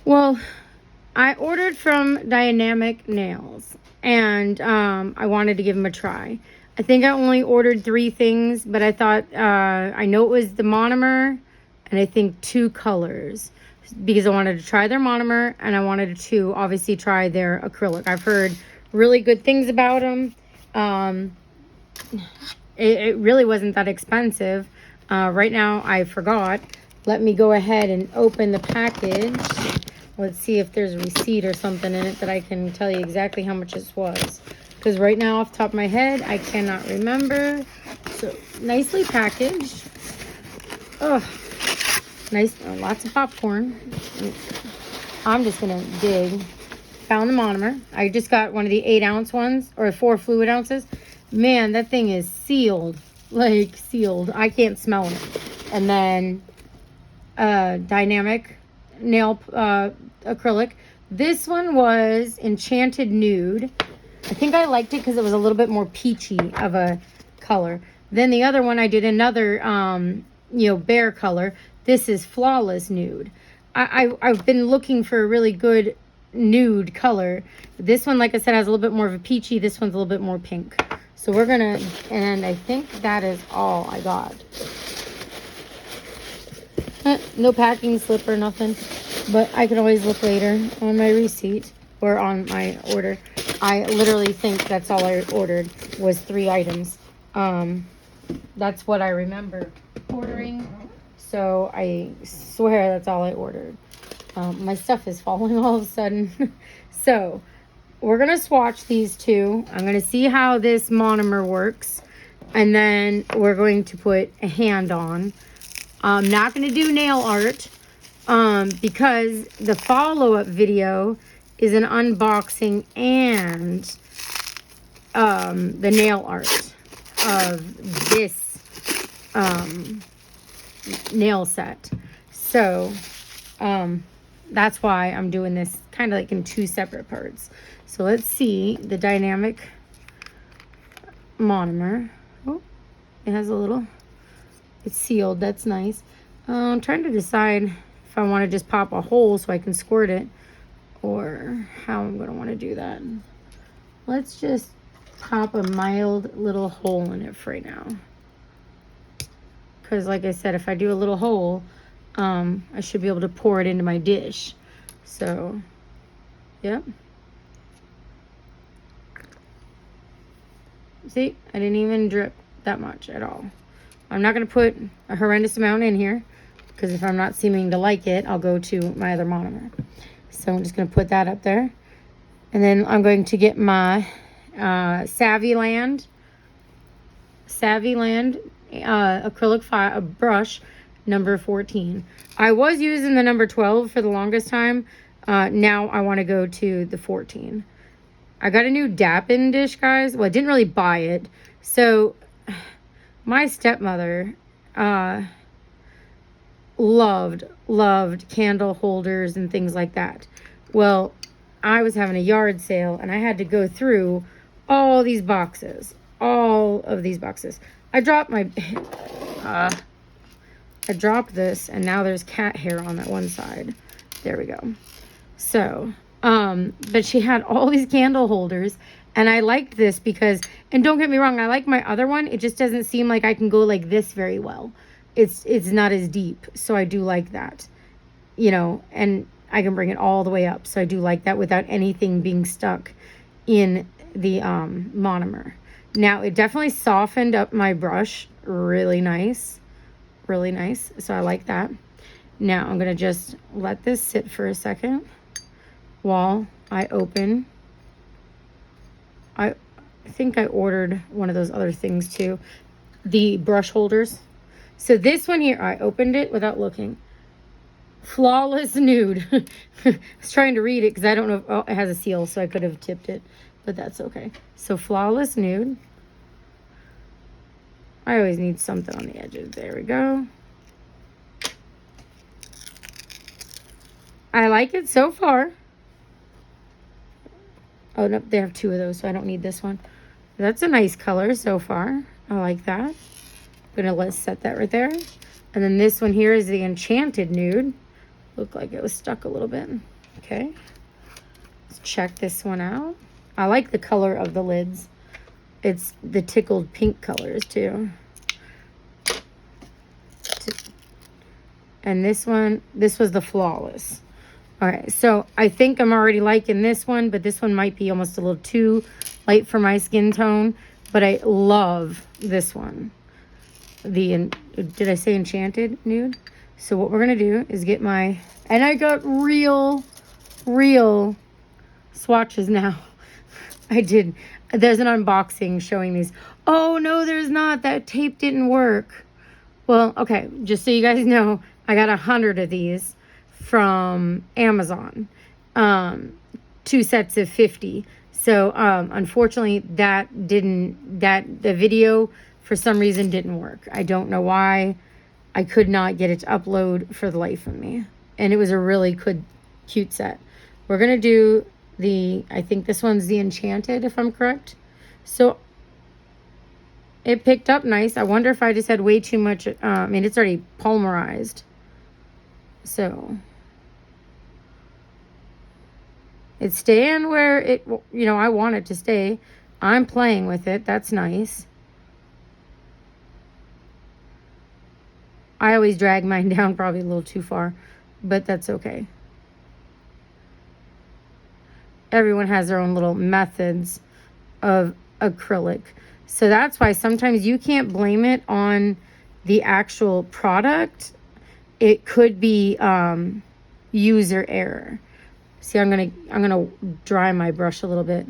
Well, I ordered from Dynamic Nails, and I wanted to give them a try. I think I only ordered 3 things, but I thought I know it was the monomer, and I think 2 colors, because I wanted to try their monomer, and I wanted to obviously try their acrylic. I've heard really good things about them. It really wasn't that expensive. Right now, I forgot. Let me go ahead and open the package. Let's see if there's a receipt or something in it that I can tell you exactly how much this was. Because right now, off the top of my head, I cannot remember. So, nicely packaged. Oh, nice. Lots of popcorn. I'm just going to dig. Found the monomer. I just got one of the 8-ounce ones, or 4 fluid ounces. Man, that thing is sealed. Like, sealed. I can't smell it. And then, Dynamic Nail acrylic. This one was Enchanted Nude. I think I liked it because it was a little bit more peachy of a color. Then the other one I did another bare color. This is Flawless Nude. I've been looking for a really good nude color. This one, like I said, has a little bit more of a peachy. This one's a little bit more pink. So we're gonna, and I think that is all I got. No packing slip or nothing, but I can always look later on my receipt or on my order. I literally think that's all I ordered was 3 items. That's what I remember ordering. So I swear that's all I ordered. My stuff is falling all of a sudden. So we're going to swatch these 2. I'm going to see how this monomer works. And then we're going to put a hand on. I'm not going to do nail art because the follow-up video is an unboxing and the nail art of this nail set. So that's why I'm doing this kind of like in 2 separate parts. So let's see the Dynamic monomer. Oh, it has a little... It's sealed. That's nice. I'm trying to decide if I want to just pop a hole so I can squirt it or how I'm going to want to do that. Let's just pop a mild little hole in it for right now. Because like I said, if I do a little hole, I should be able to pour it into my dish. So, yep. See, I didn't even drip that much at all. I'm not going to put a horrendous amount in here because if I'm not seeming to like it, I'll go to my other monomer. So I'm just going to put that up there. And then I'm going to get my Savvyland acrylic brush number 14. I was using the number 12 for the longest time. Now I want to go to the 14. I got a new Dappin dish, guys. Well, I didn't really buy it. So... my stepmother loved candle holders and things like that. Well, I was having a yard sale and I had to go through all these boxes. All of these boxes. I dropped this and now there's cat hair on that one side. There we go. So, but she had all these candle holders. And I liked this because, and don't get me wrong, I like my other one. It just doesn't seem like I can go like this very well. It's not as deep. So I do like that, and I can bring it all the way up. So I do like that without anything being stuck in the monomer. Now it definitely softened up my brush really nice. Really nice. So I like that. Now I'm going to just let this sit for a second while I open. I think I ordered one of those other things too. The brush holders. So this one here, I opened it without looking. Flawless Nude. I was trying to read it because I don't know if, oh, it has a seal, so I could have tipped it. But that's okay. So Flawless Nude. I always need something on the edges. There we go. I like it so far. Oh, no, they have 2 of those, so I don't need this one. That's a nice color so far. I like that. I'm going to let's set that right there. And then this one here is the Enchanted Nude. Looked like it was stuck a little bit. Okay. Let's check this one out. I like the color of the lids. It's the tickled pink colors too. And this one, this was the flawless. All right, so I think I'm already liking this one, but this one might be almost a little too light for my skin tone. But I love this one. Did I say Enchanted Nude? So what we're gonna do is get my, and I got real swatches now. I did. There's an unboxing showing these. Oh no, there's not. That tape didn't work. Well, okay, just so you guys know, I got 100 of these from Amazon. 2 sets of 50. So unfortunately the video for some reason didn't work. I don't know why. I could not get it to upload for the life of me. And it was a really cute set. We're going to do I think this one's the Enchanted, if I'm correct. So it picked up nice. I wonder if I just had way too much. I mean, it's already polymerized. So it's staying where it, I want it to stay. I'm playing with it. That's nice. I always drag mine down probably a little too far, but that's okay. Everyone has their own little methods of acrylic. So that's why sometimes you can't blame it on the actual product. It could be user error. See, I'm gonna dry my brush a little bit.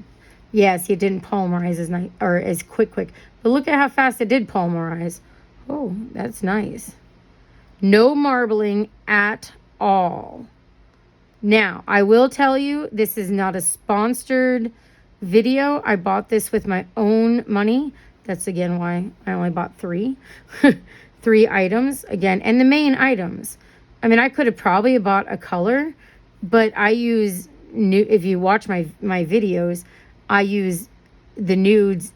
Yes, it didn't polymerize as nice or as quick. But look at how fast it did polymerize. Oh, that's nice. No marbling at all. Now, I will tell you, this is not a sponsored video. I bought this with my own money. That's again why I only bought 3. 3 items again, and the main items. I mean, I could have probably bought a color, but I use if you watch my videos, I use the nudes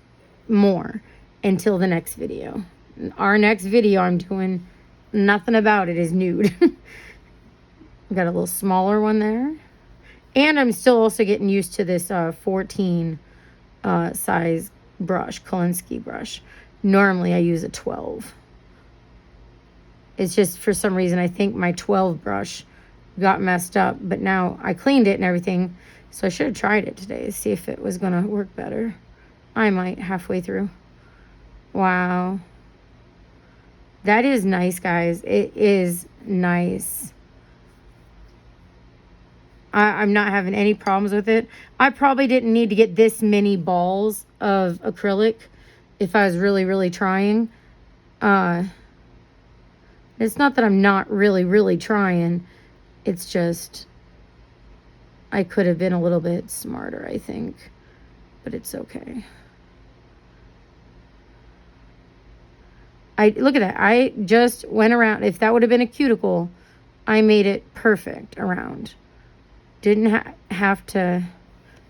more until the next video. Our next video I'm doing nothing about it is nude. Got a little smaller one there. And I'm still also getting used to this 14 size brush, Kolinsky brush. Normally I use a 12. It's just for some reason I think my 12 brush got messed up, but now I cleaned it and everything. So I should have tried it today to see if it was going to work better. I might halfway through. Wow. That is nice, guys. It is nice. I'm not having any problems with it. I probably didn't need to get this many balls of acrylic if I was really trying. It's not that I'm not really trying. It's just I could have been a little bit smarter, I think. But it's okay. Look at that. I just went around. If that would have been a cuticle, I made it perfect around. Didn't have to,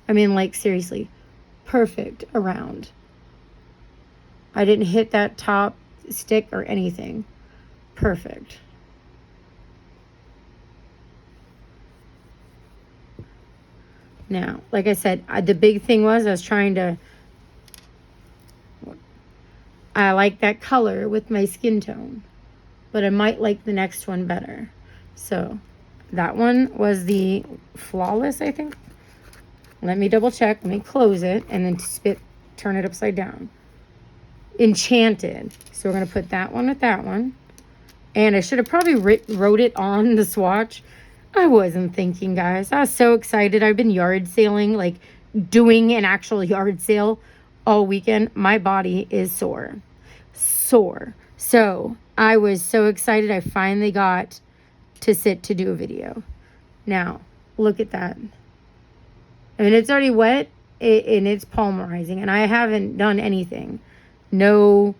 I mean, like, seriously, perfect around. I didn't hit that top stick or anything. Perfect. Now, like I said, the big thing was I like that color with my skin tone, but I might like the next one better. So that one was the Flawless, I think. Let me double check. Let me close it and then turn it upside down. Enchanted. So we're going to put that one with that one. And I should have probably wrote it on the swatch. I wasn't thinking, guys. I was so excited. I've been yard sailing, like doing an actual yard sale all weekend. My body is sore. So I was so excited. I finally got to sit to do a video. Now, look at that. I mean, it's already wet and it's polymerizing, and I haven't done anything. No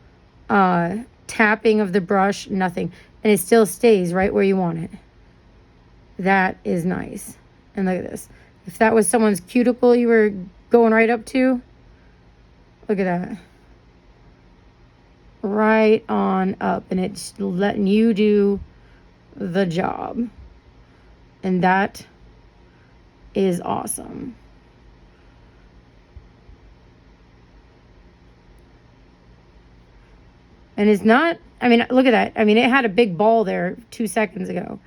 tapping of the brush, nothing. And it still stays right where you want it. That is nice. And look at this. If that was someone's cuticle you were going right up to, look at that. Right on up. And it's letting you do the job. And that is awesome. And it's not, I mean, look at that. I mean, it had a big ball there 2 seconds ago.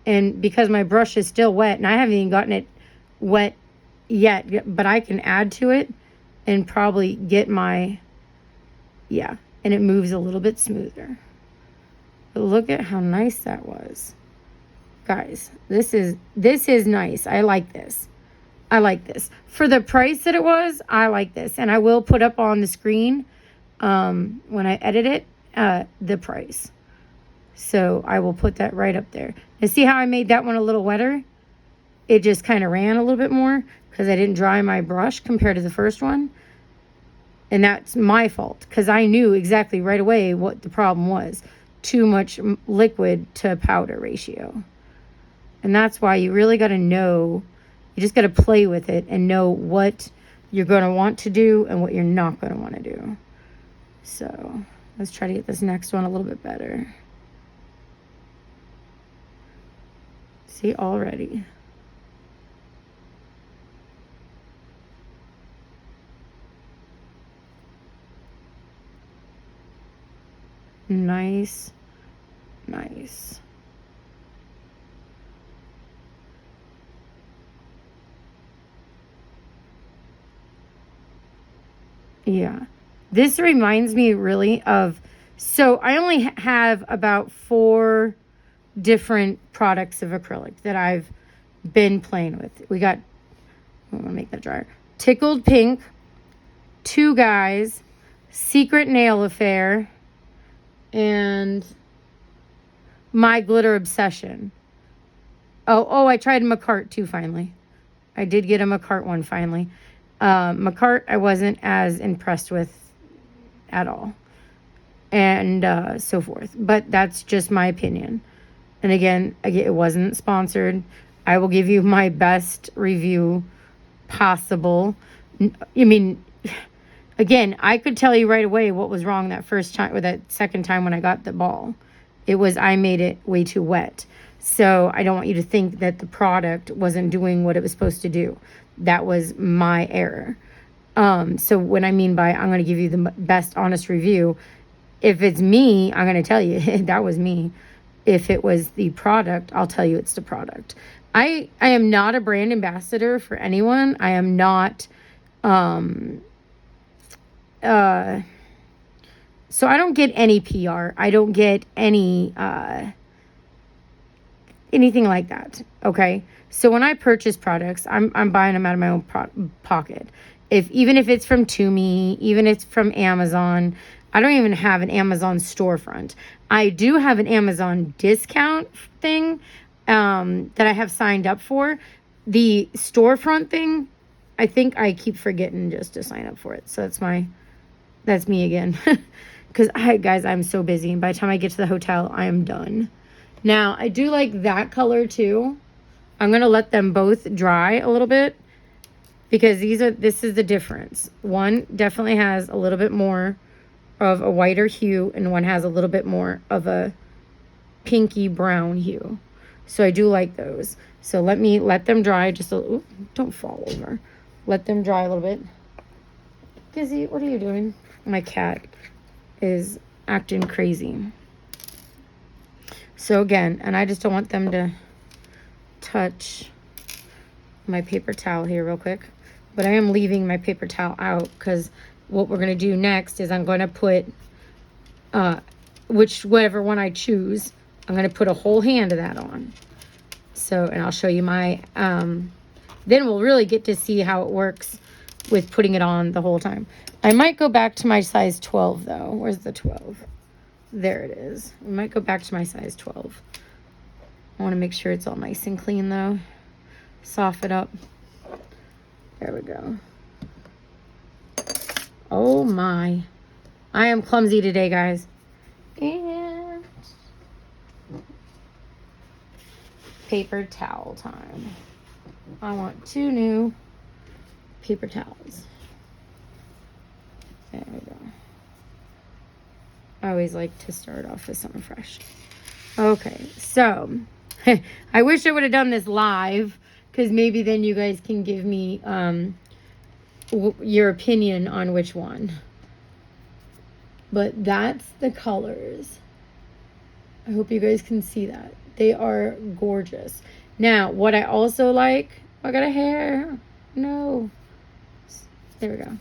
And because my brush is still wet, and I haven't even gotten it wet yet, but I can add to it and probably get my, yeah, and it moves a little bit smoother. But look at how nice that was. Guys, this is nice. I like this. I like this. For the price that it was, I like this. And I will put up on the screen when I edit it, the price. So I will put that right up there. And see how I made that one a little wetter? It just kind of ran a little bit more because I didn't dry my brush compared to the first one. And that's my fault because I knew exactly right away what the problem was. Too much liquid to powder ratio. And that's why you really got to know, you just got to play with it and know what you're going to want to do and what you're not going to want to do. So let's try to get this next one a little bit better. See, already. Nice. Nice. Yeah. This reminds me really of, so I only have about 4 different products of acrylic that I've been playing with. We got, I'm gonna make that drier. Tickled Pink, Two Guys, Secret Nail Affair, and My Glitter Obsession. Oh, I tried McCart too finally. I did get a McCart one finally. McCart I wasn't as impressed with at all. And so forth. But that's just my opinion. And again, it wasn't sponsored. I will give you my best review possible. I mean, again, I could tell you right away what was wrong that first time or that second time when I got the ball. It was I made it way too wet. So I don't want you to think that the product wasn't doing what it was supposed to do. That was my error. So what I mean by I'm going to give you the best honest review, if it's me, I'm going to tell you that was me. If it was the product, I'll tell you it's the product. I am not a brand ambassador for anyone. I am not, so I don't get any PR. I don't get any, anything like that. Okay. So when I purchase products, I'm buying them out of my own pocket. Even if it's from Temu, even if it's from Amazon, I don't even have an Amazon storefront. I do have an Amazon discount thing that I have signed up for. The storefront thing, I think I keep forgetting just to sign up for it. So that's me again. Because guys, I'm so busy. And by the time I get to the hotel, I am done. Now, I do like that color too. I'm going to let them both dry a little bit. Because this is the difference. One definitely has a little bit more of a whiter hue, and one has a little bit more of a pinky brown hue. So I do like those. So let them dry just a little. Don't fall over. Let them dry a little bit. Gizzy, what are you doing? My cat is acting crazy. So again, and I just don't want them to touch my paper towel here real quick. But I am leaving my paper towel out because what we're going to do next is I'm going to put, whatever one I choose, I'm going to put a whole hand of that on. So, and I'll show you my, then we'll really get to see how it works with putting it on the whole time. I might go back to my size 12 though. Where's the 12? There it is. I might go back to my size 12. I want to make sure it's all nice and clean though. Soften it up. There we go. Oh my. I am clumsy today, guys. And paper towel time. I want 2 new paper towels. There we go. I always like to start off with something fresh. Okay, so I wish I would have done this live, because maybe then you guys can give me your opinion on which one. But that's the colors. I hope you guys can see that. They are gorgeous. Now, what I also like, I got a hair. No. There we go.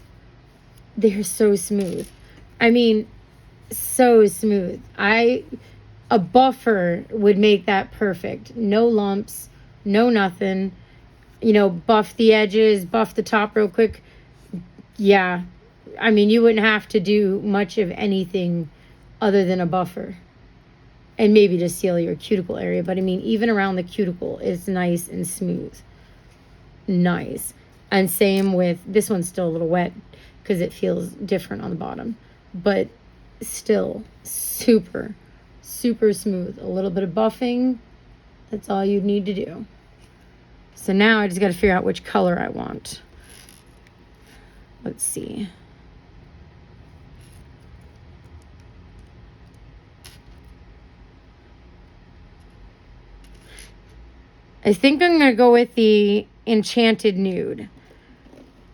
They're so smooth. I mean, so smooth. A buffer would make that perfect. No lumps, no nothing. You know, buff the edges, buff the top real quick. Yeah. I mean, you wouldn't have to do much of anything other than a buffer. And maybe just seal your cuticle area. But I mean, even around the cuticle, it's nice and smooth. Nice. And same with, this one's still a little wet because it feels different on the bottom. But still super, super smooth. A little bit of buffing. That's all you need to do. So now I just got to figure out which color I want. Let's see. I think I'm going to go with the Enchanted Nude.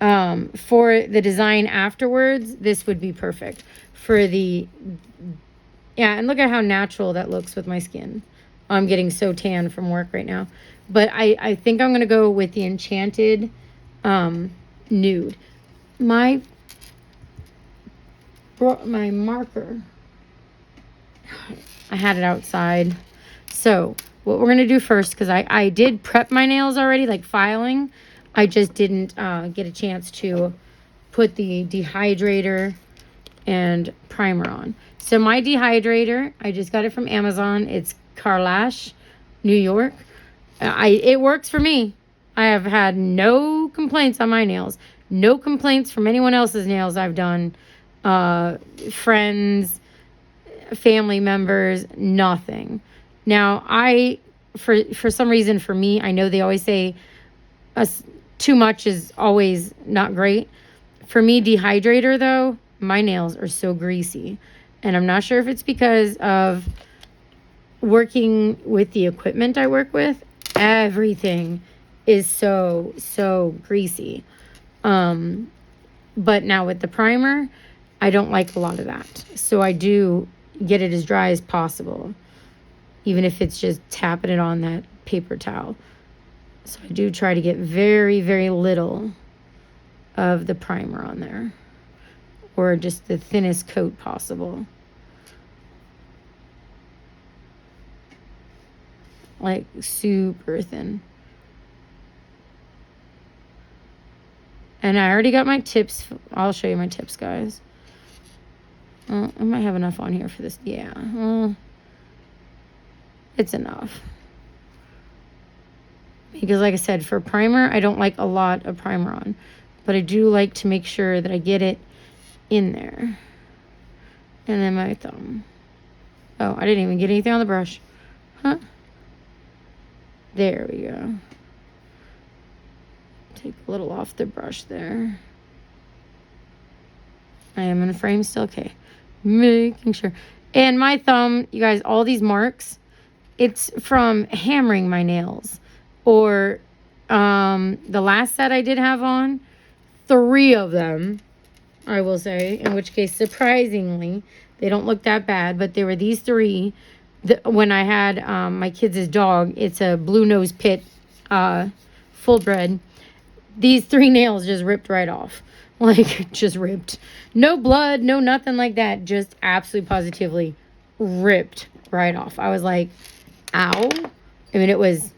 For the design afterwards, this would be perfect. For the, yeah, and look at how natural that looks with my skin. I'm getting so tan from work right now. But I think I'm going to go with the Enchanted Nude. My marker, I had it outside. So what we're going to do first, because I did prep my nails already, like filing. I just didn't get a chance to put the dehydrator and primer on. So my dehydrator, I just got it from Amazon. It's Carlash, New York. It works for me. I have had no complaints on my nails. No complaints from anyone else's nails I've done. Friends, family members, nothing. Now, for some reason, for me, I know they always say too much is always not great. For me, dehydrator, though, my nails are so greasy. And I'm not sure if it's because of working with the equipment I work with. Everything is so greasy. But now with the primer, I don't like a lot of that. So I do get it as dry as possible. Even if it's just tapping it on that paper towel. So I do try to get very, very little of the primer on there. Or just the thinnest coat possible. Like super thin. And I already got my tips. I'll show you my tips, guys. I might have enough on here for this. Yeah. It's enough. Because like I said, for primer, I don't like a lot of primer on. But I do like to make sure that I get it in there. And then my thumb. Oh, I didn't even get anything on the brush. Huh? There we go. Take a little off the brush there. I am in a frame still. Okay. Making sure. And my thumb, you guys, all these marks, it's from hammering my nails. Or the last set I did have on, 3 of them, I will say. In which case, surprisingly, they don't look that bad. But there were these 3. When I had my kids' dog, it's a blue nose pit full bred. These 3 nails just ripped right off. Like, just ripped. No blood, no nothing like that. Just absolutely positively ripped right off. I was like, ow. I mean, it was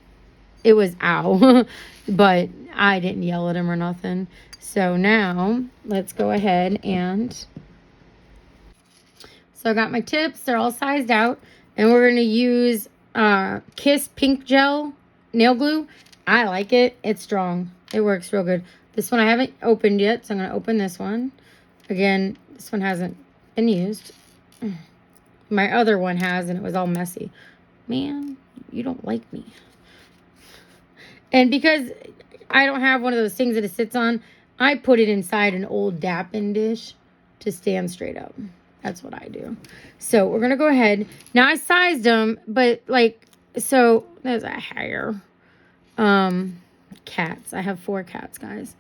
ow. But I didn't yell at him or nothing. So now, let's go ahead and... So I got my tips. They're all sized out. And we're going to use Kiss Pink Gel Nail Glue. I like it. It's strong. It works real good. This one I haven't opened yet, so I'm going to open this one. Again, this one hasn't been used. My other one has, and it was all messy. Man, you don't like me. And because I don't have one of those things that it sits on, I put it inside an old Dappin dish to stand straight up. That's what I do. So we're going to go ahead. Now, I sized them, but like so there's a hair. Cats. I have 4 cats, guys.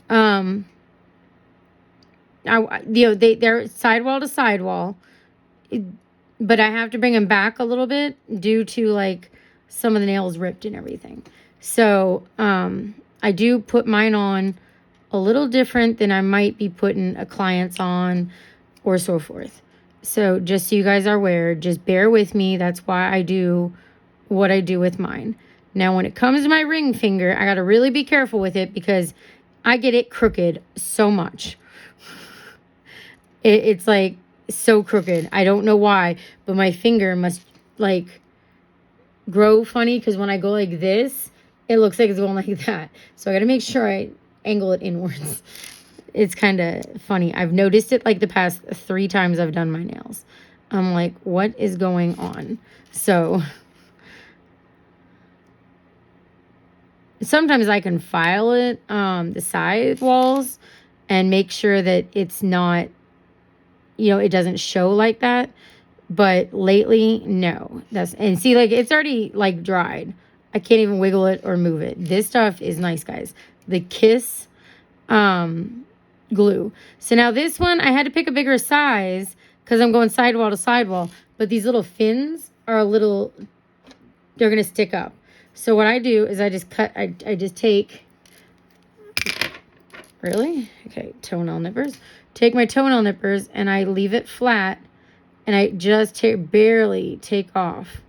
They're sidewall to sidewall, but I have to bring them back a little bit due to like some of the nails ripped and everything. So, I do put mine on a little different than I might be putting a client's on or so forth. So just so you guys are aware, just bear with me. That's why I do what I do with mine. Now, when it comes to my ring finger, I got to really be careful with it because I get it crooked so much. It's like so crooked. I don't know why, but my finger must like grow funny because when I go like this, it looks like it's going like that. So I got to make sure I angle it inwards. It's kind of funny. I've noticed it like the past 3 times I've done my nails. I'm like, what is going on? So sometimes I can file it, the side walls, and make sure that it's not, it doesn't show like that. But lately, no. And see, like, it's already like dried. I can't even wiggle it or move it. This stuff is nice, guys. The Kiss glue. So now this one, I had to pick a bigger size because I'm going sidewall to sidewall. But these little fins are they're going to stick up. So what I do is I just cut, I just take, really? Okay, toenail nippers. Take my toenail nippers and I leave it flat and I just barely take off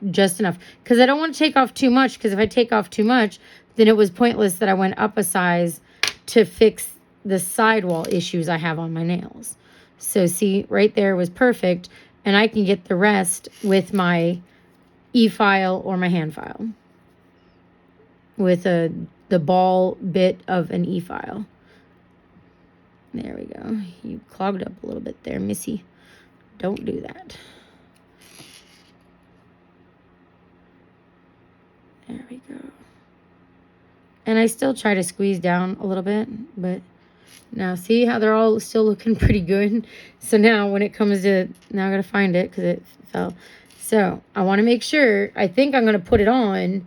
just enough. Because I don't want to take off too much, because if I take off too much, then it was pointless that I went up a size to fix the sidewall issues I have on my nails. So see, right there was perfect, and I can get the rest with my e-file or my hand file. With the ball bit of an e-file. There we go. You clogged up a little bit there, Missy. Don't do that. There we go. And I still try to squeeze down a little bit, but now see how they're all still looking pretty good. So now when it comes to, now I gotta find it because it fell. So I want to make sure, I think I'm gonna put it on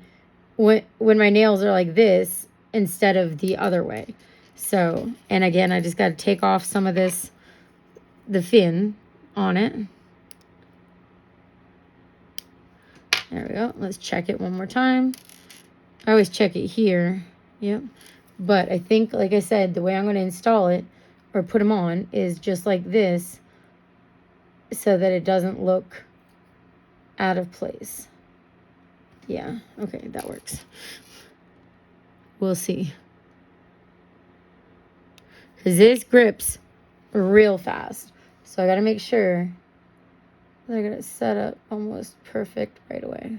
when my nails are like this instead of the other way. So, and again, I just got to take off some of this, the fin on it. There we go. Let's check it one more time. I always check it here. Yep. But I think, like I said, the way I'm going to install it or put them on is just like this so that it doesn't look out of place. Yeah. Okay, that works. We'll see. Because this grips real fast. So I got to make sure that I got it set up almost perfect right away.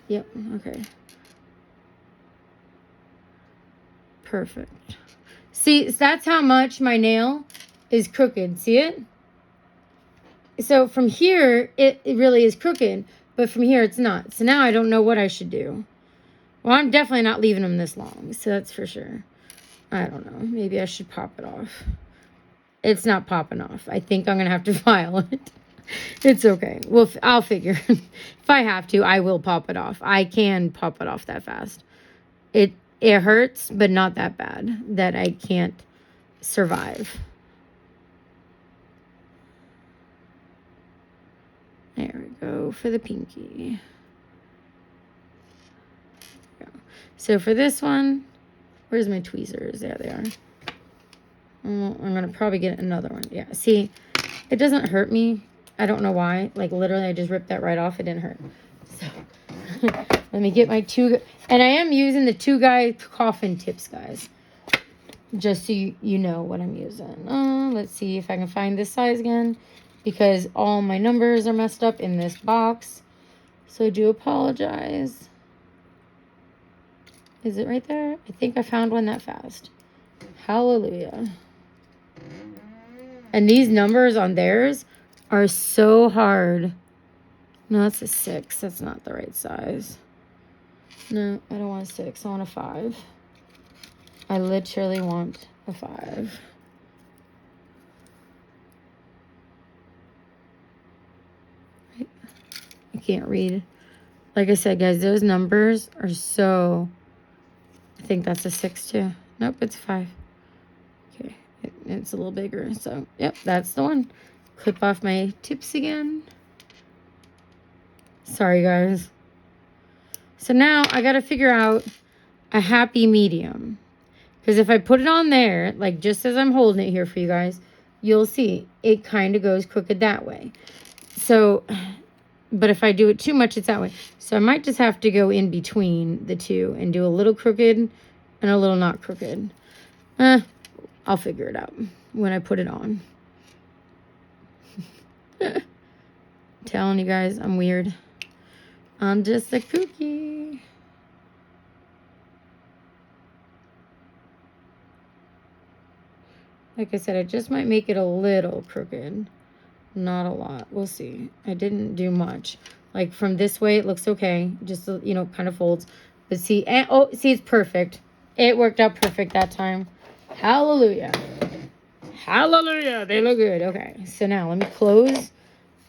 Yep, okay. Perfect. See, that's how much my nail is crooked. See it? So from here, it really is crooked. But from here, it's not. So now I don't know what I should do. Well, I'm definitely not leaving them this long. So that's for sure. I don't know. Maybe I should pop it off. It's not popping off. I think I'm going to have to file it. It's okay. Well, I'll figure. If I have to, I will pop it off. I can pop it off that fast. It hurts, but not that bad that I can't survive. There we go for the pinky. So for this one, where's my tweezers? There they are. I'm going to probably get another one. Yeah, see, it doesn't hurt me. I don't know why. Like, literally, I just ripped that right off. It didn't hurt. So, let me get my and I am using the 2-guy coffin tips, guys. Just so you know what I'm using. Let's see if I can find this size again. Because all my numbers are messed up in this box. So, I do apologize. Is it right there? I think I found one that fast. Hallelujah. And these numbers on theirs are so hard. No, that's a 6. That's not the right size. No, I don't want a 6. I want a 5. I literally want a 5. can't read. Like I said, guys, those numbers are so... I think that's a 6 too. Nope, it's 5. Okay, it's a little bigger. So, yep, that's the one. Clip off my tips again. Sorry, guys. So now I got to figure out a happy medium. Because if I put it on there, like just as I'm holding it here for you guys, you'll see it kind of goes crooked that way. So, but if I do it too much, it's that way. So I might just have to go in between the two and do a little crooked and a little not crooked. I'll figure it out when I put it on. Telling you guys, I'm weird. I'm just a kooky. Like I said, I just might make it a little crooked. Not a lot. We'll see. I didn't do much. Like from this way, it looks okay. Just, you know, kind of folds. But see, and, oh, see, it's perfect. It worked out perfect that time. Hallelujah. Hallelujah. They look good. Okay. So now let me close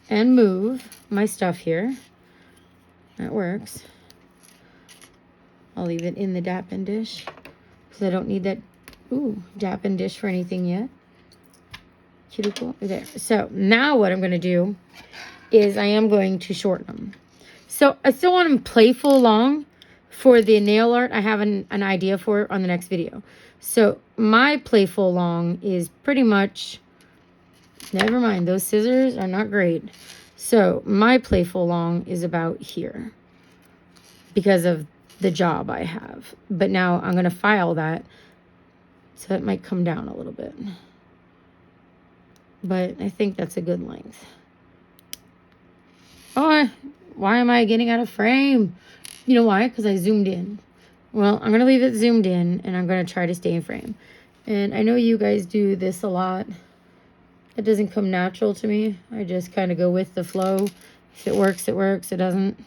and move my stuff here. That works. I'll leave it in the Dappin dish because I don't need that Dappin dish for anything yet. Cuticle there. So now what I'm going to do is I am going to shorten them. So I still want them playful long for the nail art. I have an idea for it on the next video. So my playful long is pretty much, never mind, those scissors are not great. So my playful long is about here because of the job I have. But now I'm going to file that so it might come down a little bit. But I think that's a good length. Oh, why am I getting out of frame? You know why? Because I zoomed in. Well, I'm going to leave it zoomed in, and I'm going to try to stay in frame. And I know you guys do this a lot. It doesn't come natural to me. I just kind of go with the flow. If it works, it works. It doesn't.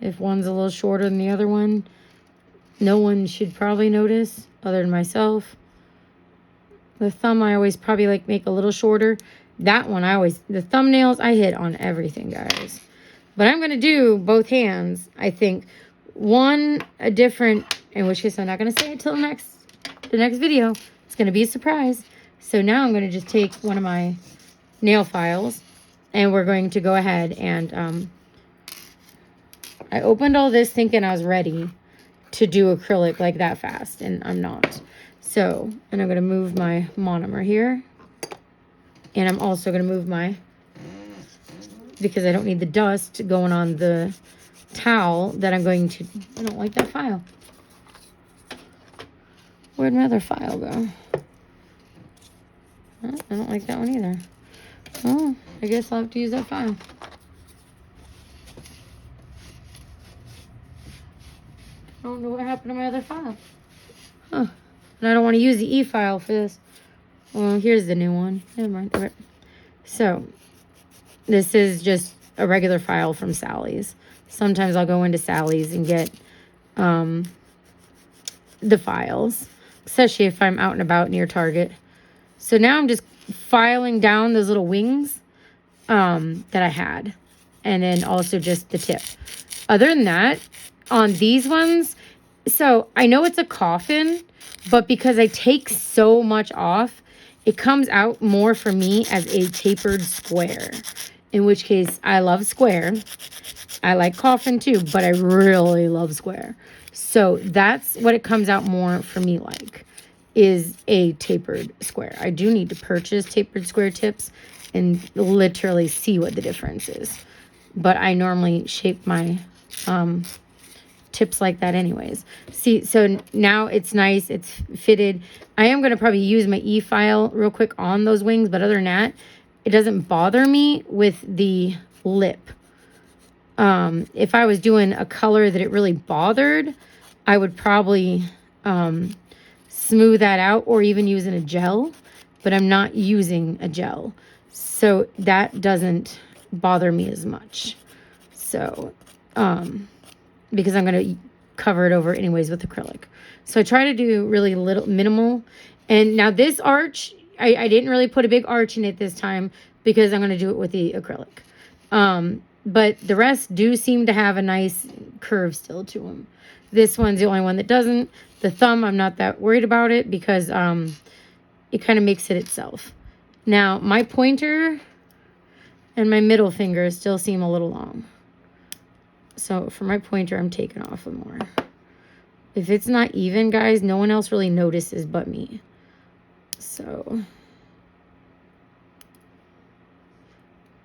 If one's a little shorter than the other one, no one should probably notice other than myself. The thumb I always probably like make a little shorter. That one I always, the thumbnails I hit on everything, guys. But I'm going to do both hands, I think. One, a different, in which case I'm not going to say it till the next video. It's going to be a surprise. So now I'm going to just take one of my nail files and we're going to go ahead and, I opened all this thinking I was ready to do acrylic like that fast, and I'm not. So, and I'm going to move my monomer here. And I'm also going to move my, because I don't need the dust going on the towel that I'm going to, I don't like that file. Where'd my other file go? Oh, I don't like that one either. Oh, I guess I'll have to use that file. I don't know what happened to my other file. Huh. And I don't want to use the e-file for this. Well, here's the new one. Never mind. Okay. So, this is just a regular file from Sally's. Sometimes I'll go into Sally's and get the files. Especially if I'm out and about near Target. So now I'm just filing down those little wings that I had. And then also just the tip. Other than that, on these ones, so I know it's a coffin, but because I take so much off, it comes out more for me as a tapered square. In which case, I love square. I like coffin too, but I really love square. So that's what it comes out more for me like, is a tapered square. I do need to purchase tapered square tips and literally see what the difference is. But I normally shape my tips like that anyways. See, so now it's nice. It's fitted. I am going to probably use my e-file real quick on those wings. But other than that, it doesn't bother me with the lip. If I was doing a color that it really bothered, I would probably smooth that out or even using a gel. But I'm not using a gel. So that doesn't bother me as much. So, because I'm going to cover it over anyways with acrylic. So I try to do really little minimal. And now this arch, I didn't really put a big arch in it this time because I'm going to do it with the acrylic. But the rest do seem to have a nice curve still to them. This one's the only one that doesn't. The thumb, I'm not that worried about it because it kind of makes it itself. Now, my pointer and my middle finger still seem a little long. So for my pointer, I'm taking off more. If it's not even, guys, no one else really notices but me. So,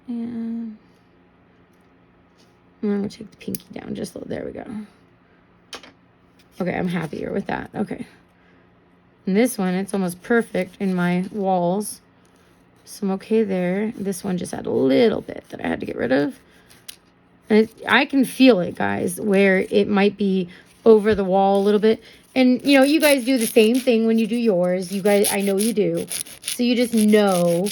and I'm going to take the pinky down just a little. There we go. Okay, I'm happier with that. Okay. And this one, it's almost perfect in my walls. So I'm okay there. This one just had a little bit that I had to get rid of. And I can feel it, guys, where it might be over the wall a little bit. And, you know, you guys do the same thing when you do yours. You guys, I know you do. So you just know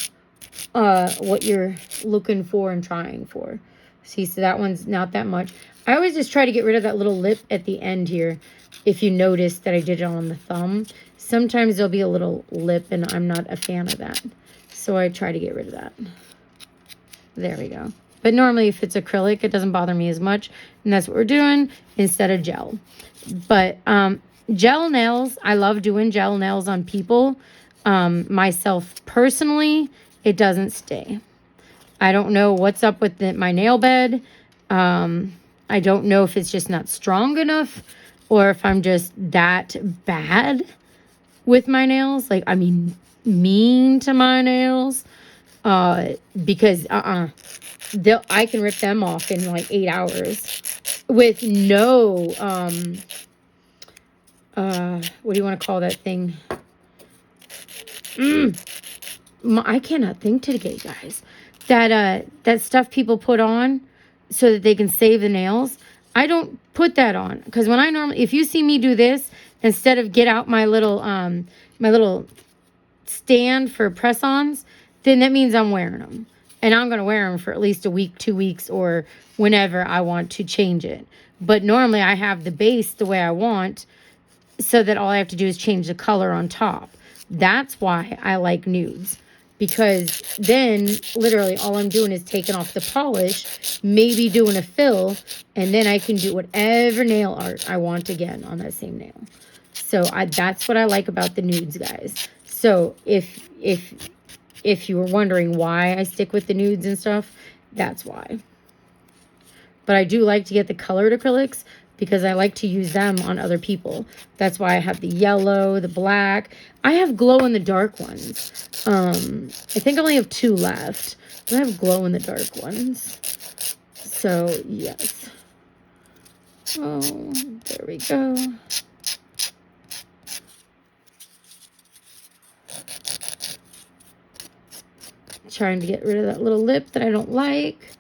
what you're looking for and trying for. See, so that one's not that much. I always just try to get rid of that little lip at the end here. If you notice that I did it on the thumb. Sometimes there'll be a little lip, and I'm not a fan of that. So I try to get rid of that. There we go. But normally if it's acrylic, it doesn't bother me as much. And that's what we're doing instead of gel. But gel nails, I love doing gel nails on people. Myself personally, it doesn't stay. I don't know what's up with my nail bed. I don't know if it's just not strong enough or if I'm just that bad with my nails. Like, I mean, mean to my nails. Because I can rip them off in like 8 hours with no what do you want to call that thing? I cannot think today, guys. That stuff people put on so that they can save the nails. I don't put that on because when I normally, if you see me do this, instead of get out my little stand for press-ons, then that means I'm wearing them. And I'm going to wear them for at least a week, 2 weeks, or whenever I want to change it. But normally I have the base the way I want so that all I have to do is change the color on top. That's why I like nudes. Because then literally all I'm doing is taking off the polish, maybe doing a fill, and then I can do whatever nail art I want again on that same nail. So that's what I like about the nudes, guys. So if you were wondering why I stick with the nudes and stuff, that's why. But I do like to get the colored acrylics because I like to use them on other people. That's why I have the yellow, the black. I have glow-in-the-dark ones. I think I only have 2 left. But I have glow-in-the-dark ones. So, yes. Oh, there we go. Trying to get rid of that little lip that I don't like.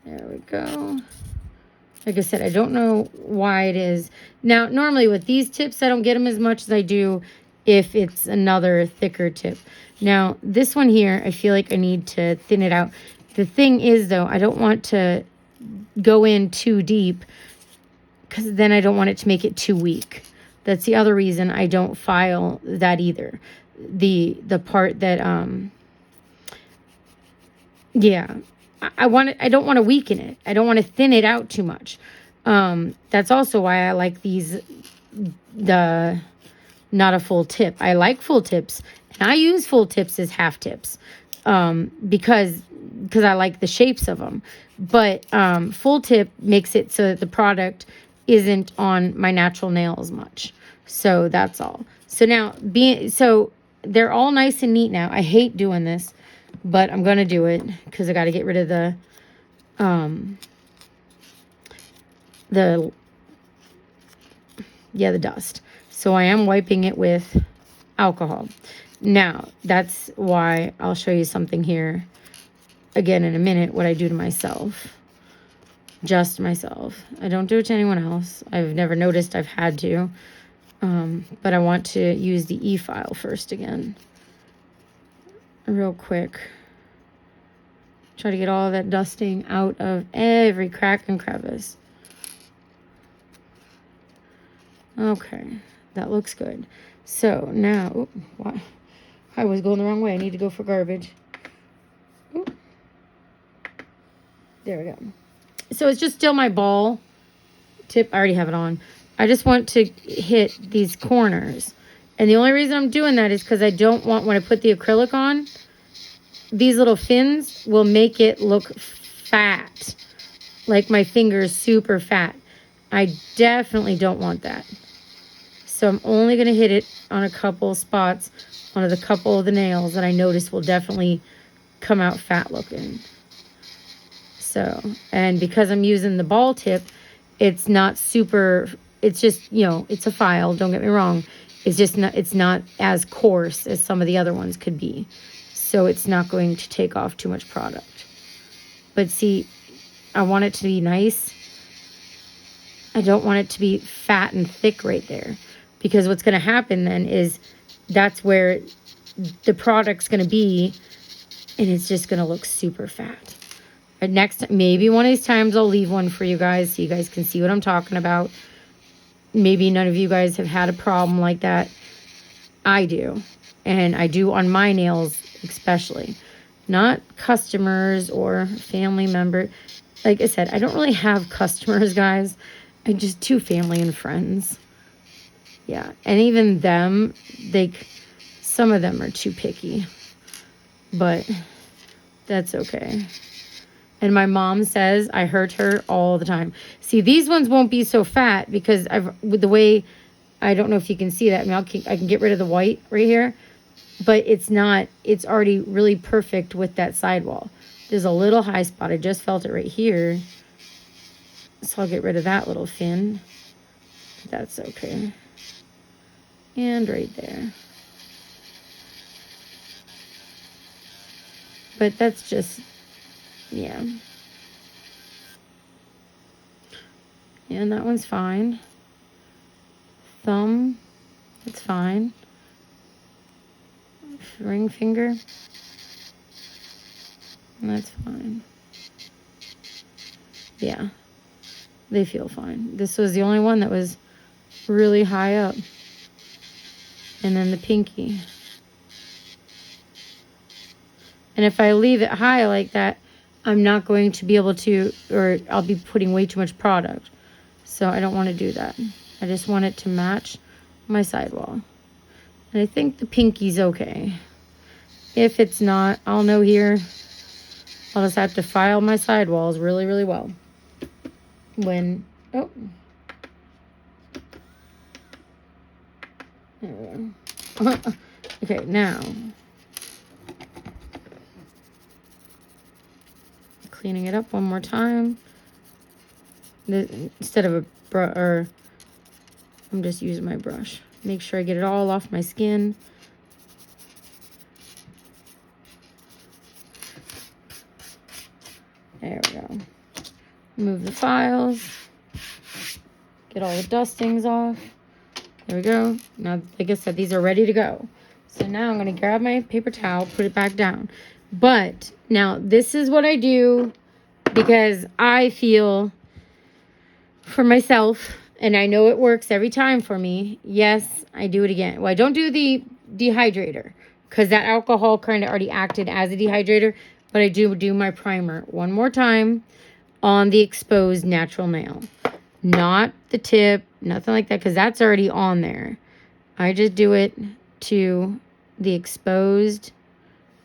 There we go. Like I said, I don't know why it is. Now, normally with these tips, I don't get them as much as I do if it's another thicker tip. Now, this one here, I feel like I need to thin it out. The thing is, though, I don't want to go in too deep because then I don't want it to make it too weak. That's the other reason I don't file that either. The part that, yeah, I don't want to weaken it. I don't want to thin it out too much. That's also why I like these, not a full tip. I like full tips, and I use full tips as half tips, because I like the shapes of them. But full tip makes it so that the product isn't on my natural nails much. So that's all. So now so they're all nice and neat now. I hate doing this, but I'm going to do it because I got to get rid of the dust. So I am wiping it with alcohol. Now, that's why I'll show you something here again in a minute, what I do to myself. Just myself. I don't do it to anyone else. I've never noticed I've had to. But I want to use the e-file first again. Real quick. Try to get all that dusting out of every crack and crevice. Okay, that looks good. So now, what? I was going the wrong way. I need to go for garbage. Oop. There we go. So it's just still my ball tip. I already have it on. I just want to hit these corners. And the only reason I'm doing that is because I don't want, when I put the acrylic on, these little fins will make it look fat. Like my finger's super fat. I definitely don't want that. So I'm only going to hit it on a couple spots on a couple of the nails that I notice will definitely come out fat looking. So, and because I'm using the ball tip, it's not super, it's just, you know, it's a file, don't get me wrong. It's just not, it's not as coarse as some of the other ones could be. So it's not going to take off too much product. But see, I want it to be nice. I don't want it to be fat and thick right there. Because what's going to happen then is that's where the product's going to be, and it's just going to look super fat. And next, maybe one of these times I'll leave one for you guys so you guys can see what I'm talking about. Maybe none of you guys have had a problem like that. I do. And I do on my nails especially. Not customers or family members. Like I said, I don't really have customers, guys. I just do family and friends. Yeah, and even them, some of them are too picky, but that's okay. And my mom says I hurt her all the time. See, these ones won't be so fat because with the way, I don't know if you can see that. I mean, I can get rid of the white right here, but it's already really perfect with that sidewall. There's a little high spot. I just felt it right here. So I'll get rid of that little fin. That's okay. And right there. But that's just, yeah. And that one's fine. Thumb, it's fine. Ring finger, that's fine. Yeah, they feel fine. This was the only one that was really high up. And then the pinky. And if I leave it high like that, I'm not going to be able to, or I'll be putting way too much product. So I don't want to do that. I just want it to match my sidewall. And I think the pinky's okay. If it's not, I'll know here. I'll just have to file my sidewalls really, really well. Oh. There we go. Okay, now. Cleaning it up one more time. Instead of a brush, or I'm just using my brush. Make sure I get it all off my skin. There we go. Remove the files. Get all the dustings off. There we go. Now, like I said, these are ready to go. So now I'm going to grab my paper towel, put it back down. But now this is what I do because I feel for myself, and I know it works every time for me. Yes, I do it again. Well, I don't do the dehydrator because that alcohol kind of already acted as a dehydrator, but I do my primer one more time on the exposed natural nail. Not the tip, nothing like that, because that's already on there. I just do it to the exposed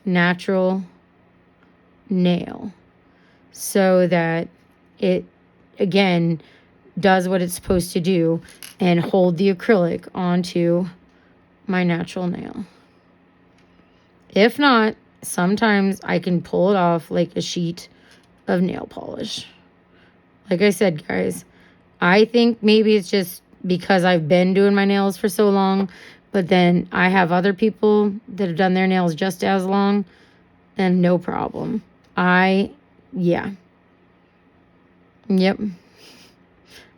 natural nail so that it, again, does what it's supposed to do and hold the acrylic onto my natural nail. If not, sometimes I can pull it off like a sheet of nail polish. Like I said, guys, I think maybe it's just because I've been doing my nails for so long, but then I have other people that have done their nails just as long, and no problem. Yeah. Yep.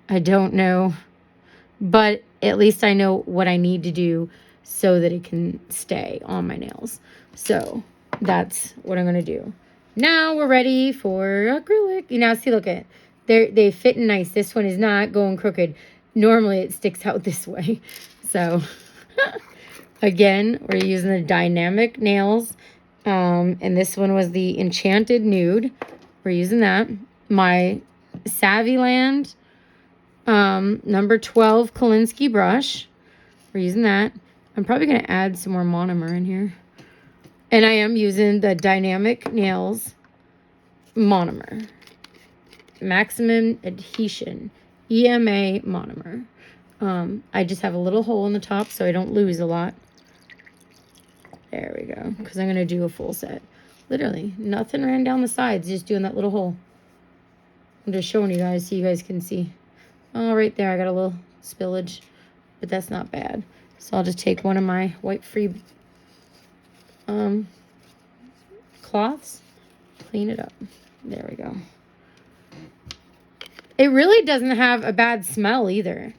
I don't know, but at least I know what I need to do so that it can stay on my nails. So that's what I'm going to do. Now we're ready for acrylic. You know, see, look at it. They fit nice. This one is not going crooked. Normally it sticks out this way. So again, we're using the dynamic nails. And this one was the Enchanted Nude. We're using that. My Savvyland number 12 Kolinsky brush. We're using that. I'm probably going to add some more monomer in here. And I am using the Dynamic Nails monomer. Maximum Adhesion. EMA monomer. I just have a little hole in the top so I don't lose a lot. There we go. Because I'm going to do a full set. Literally, nothing ran down the sides. Just doing that little hole. I'm just showing you guys so you guys can see. Oh, right there I got a little spillage. But that's not bad. So I'll just take one of my white free cloths. Clean it up. There we go. It really doesn't have a bad smell either.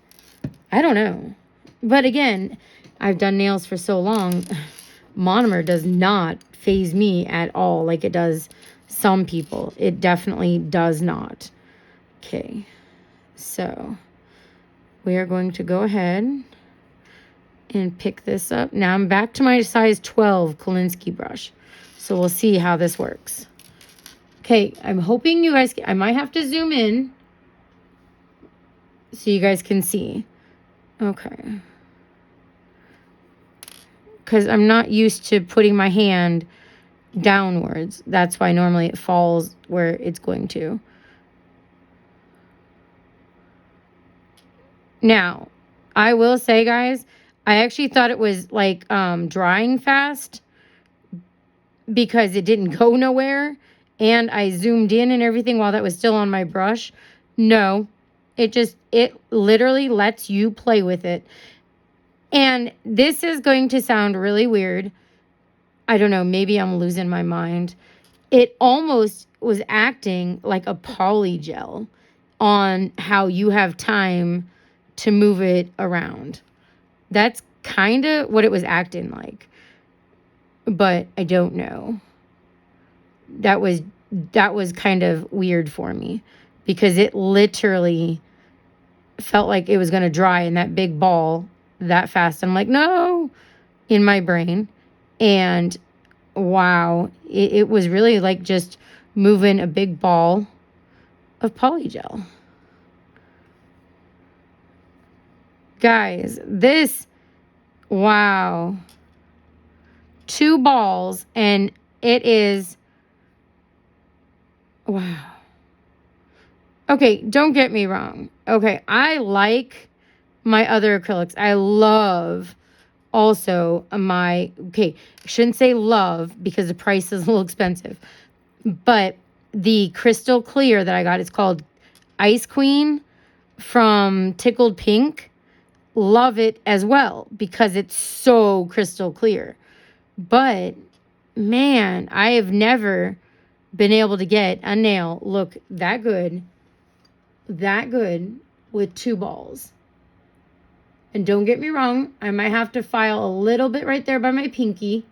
I don't know. But again, I've done nails for so long. Monomer does not faze me at all like it does some people. It definitely does not. Okay. So we are going to go ahead and pick this up. Now I'm back to my size 12 Kolinsky brush. So we'll see how this works. Okay, I'm hoping you guys, I might have to zoom in so you guys can see. Okay. Because I'm not used to putting my hand downwards. That's why normally it falls where it's going to. Now, I will say, guys, I actually thought it was like drying fast because it didn't go nowhere. And I zoomed in and everything while that was still on my brush. No, it literally lets you play with it. And this is going to sound really weird. I don't know, maybe I'm losing my mind. It almost was acting like a poly gel on how you have time to move it around. That's kind of what it was acting like. But I don't know. That was kind of weird for me because it literally felt like it was going to dry in that big ball that fast. I'm like, no, in my brain. And wow, it was really like just moving a big ball of polygel. Guys, this, wow. 2 balls and it is, wow. Okay, don't get me wrong. Okay, I like my other acrylics. I love also my, okay, I shouldn't say love because the price is a little expensive. But the crystal clear that I got, it's called Ice Queen from Tickled Pink. Love it as well because it's so crystal clear. But man, I have never been able to get a nail look that good with 2 balls. And don't get me wrong, I might have to file a little bit right there by my pinky.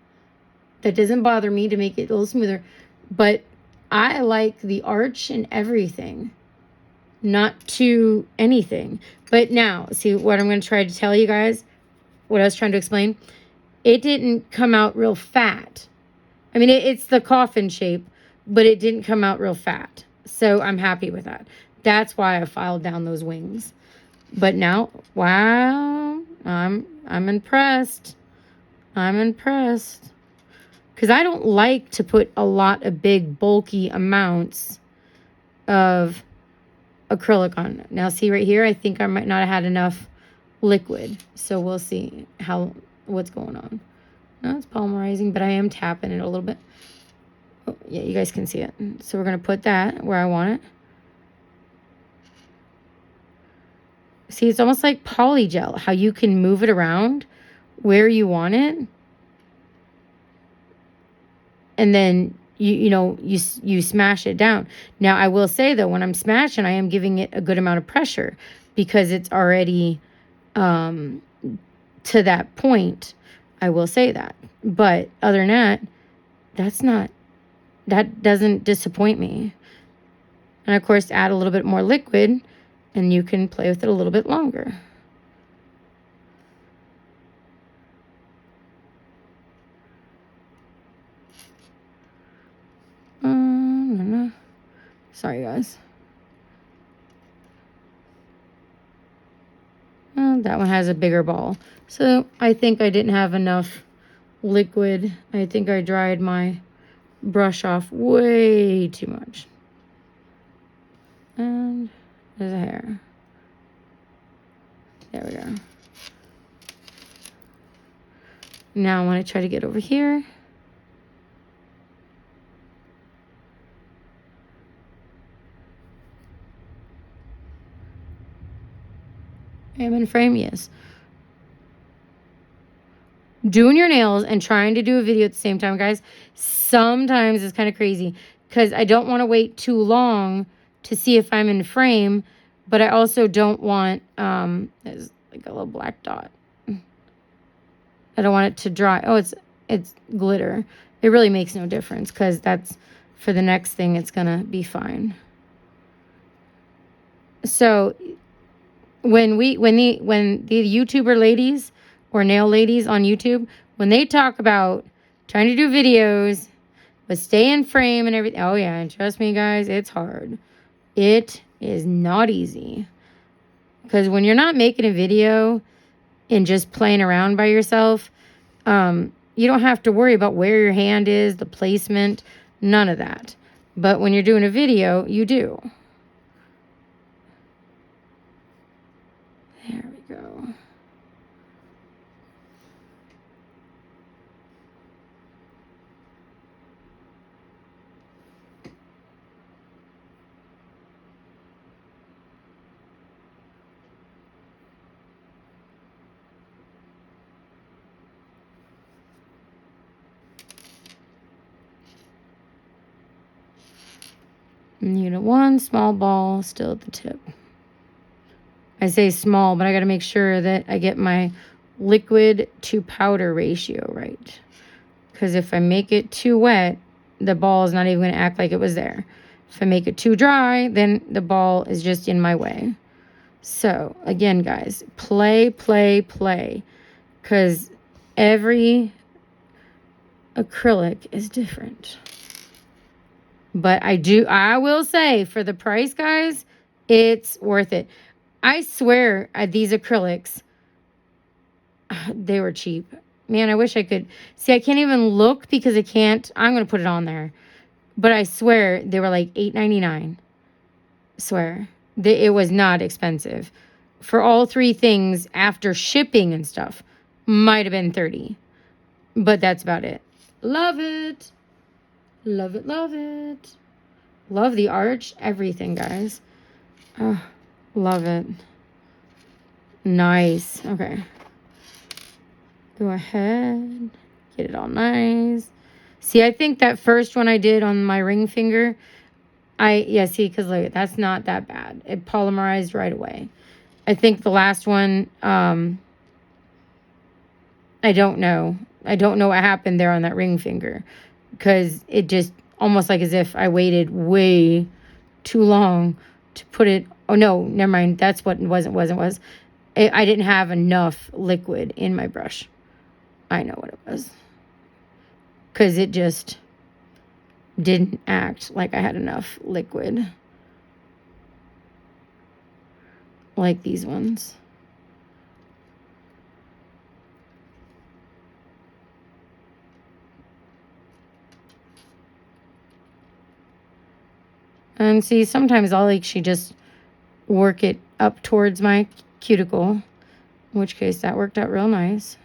That doesn't bother me to make it a little smoother. But I like the arch and everything. Not to anything. But now, see what I'm going to try to tell you guys? What I was trying to explain? It didn't come out real fat. I mean, it's the coffin shape, but it didn't come out real fat. So I'm happy with that. That's why I filed down those wings. But now, wow, I'm impressed. I'm impressed. Because I don't like to put a lot of big, bulky amounts of acrylic on. Now, see right here, I think I might not have had enough liquid. So we'll see what's going on. No, it's polymerizing, but I am tapping it a little bit. Oh, yeah, you guys can see it. So we're going to put that where I want it. See, it's almost like polygel, how you can move it around where you want it. And then, you smash it down. Now, I will say, though, when I'm smashing, I am giving it a good amount of pressure because it's already to that point. I will say that. But other than that, that doesn't disappoint me. And, of course, add a little bit more liquid. and you can play with it a little bit longer. Sorry, guys. That one has a bigger ball. So I think I didn't have enough liquid. I think I dried my brush off way too much. And there's a hair. There we go. Now I want to try to get over here. I'm in frame, yes. Doing your nails and trying to do a video at the same time, guys, sometimes it's kind of crazy because I don't want to wait too long to see if I'm in frame, but I also don't want, there's like a little black dot. I don't want it to dry. Oh, it's glitter. It really makes no difference because that's, for the next thing, it's going to be fine. So when the YouTuber ladies or nail ladies on YouTube, when they talk about trying to do videos but stay in frame and everything, oh yeah, and trust me guys, it's hard. It is not easy. Because when you're not making a video and just playing around by yourself, you don't have to worry about where your hand is, the placement, none of that. But when you're doing a video, you do. There we go. Need one small ball still at the tip. I say small, but I got to make sure that I get my liquid to powder ratio right. Because if I make it too wet, the ball is not even going to act like it was there. If I make it too dry, then the ball is just in my way. So, again, guys, play. Because every acrylic is different. But I will say, for the price, guys, it's worth it. I swear these acrylics, they were cheap. Man, I wish I could. See, I can't even look because I can't. I'm going to put it on there. But I swear they were like $8.99. Swear. It was not expensive. For all three things after shipping and stuff, might have been $30. But that's about it. Love it. Love it, love it. Love the arch. Everything, guys. Oh, love it. Nice. Okay. Go ahead. Get it all nice. See, I think that first one I did on my ring finger, see, because look, that's not that bad. It polymerized right away. I think the last one, I don't know. I don't know what happened there on that ring finger. Because it just, almost like as if I waited way too long to put it. Oh, no, never mind. That's what it was. I didn't have enough liquid in my brush. I know what it was. Because it just didn't act like I had enough liquid. Like these ones. And see, sometimes I'll actually just work it up towards my cuticle. In which case, that worked out real nice.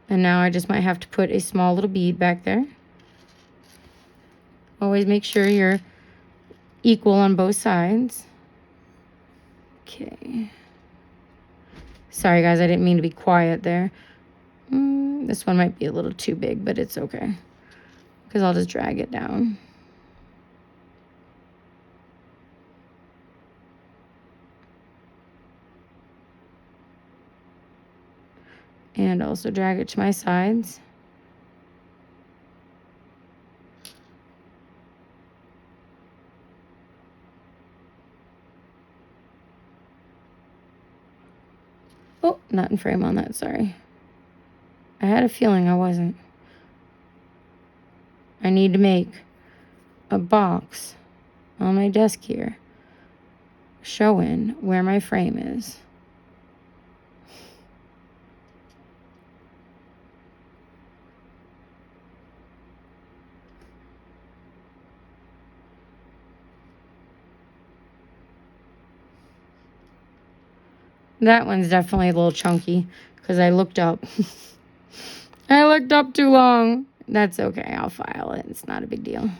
And now I just might have to put a small little bead back there. Always make sure you're equal on both sides. Okay. Sorry, guys, I didn't mean to be quiet there. This one might be a little too big, but it's okay. Because I'll just drag it down. And also drag it to my sides. not in frame on that, sorry. I had a feeling I wasn't. I need to make a box on my desk here showing where my frame is. That one's definitely a little chunky because I looked up. I looked up too long. That's okay. I'll file it. It's not a big deal.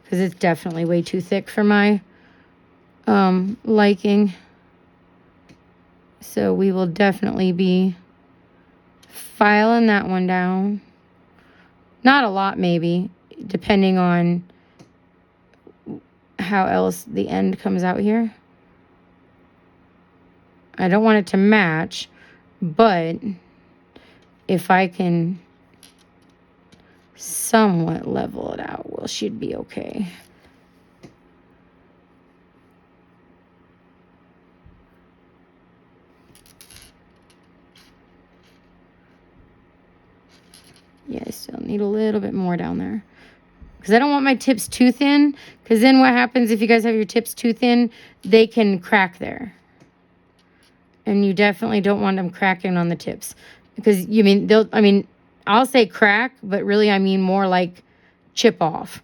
Because it's definitely way too thick for my liking. So we will definitely be filing that one down. Not a lot, maybe, depending on how else the end comes out here. I don't want it to match, but if I can somewhat level it out, well, should be okay. Yeah, I still need a little bit more down there. Because I don't want my tips too thin. Because then what happens if you guys have your tips too thin? They can crack there. And you definitely don't want them cracking on the tips. Because, I'll say crack, but really I mean more like chip off.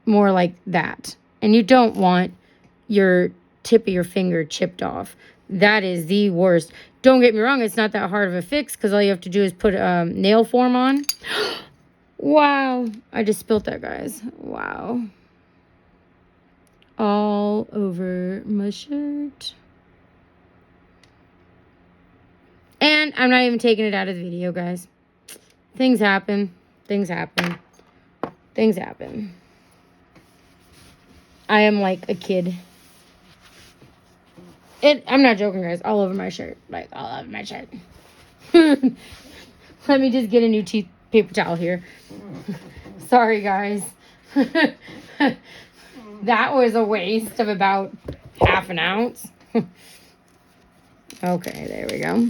More like that. And you don't want your tip of your finger chipped off. That is the worst. Don't get me wrong, it's not that hard of a fix because all you have to do is put nail form on. Wow. I just spilt that, guys. Wow. All over my shirt. And I'm not even taking it out of the video, guys. Things happen. Things happen. Things happen. I am like a kid. I'm not joking, guys. All over my shirt. Like, all over my shirt. Let me just get a new paper towel here. Sorry, guys. That was a waste of about half an ounce. Okay, there we go.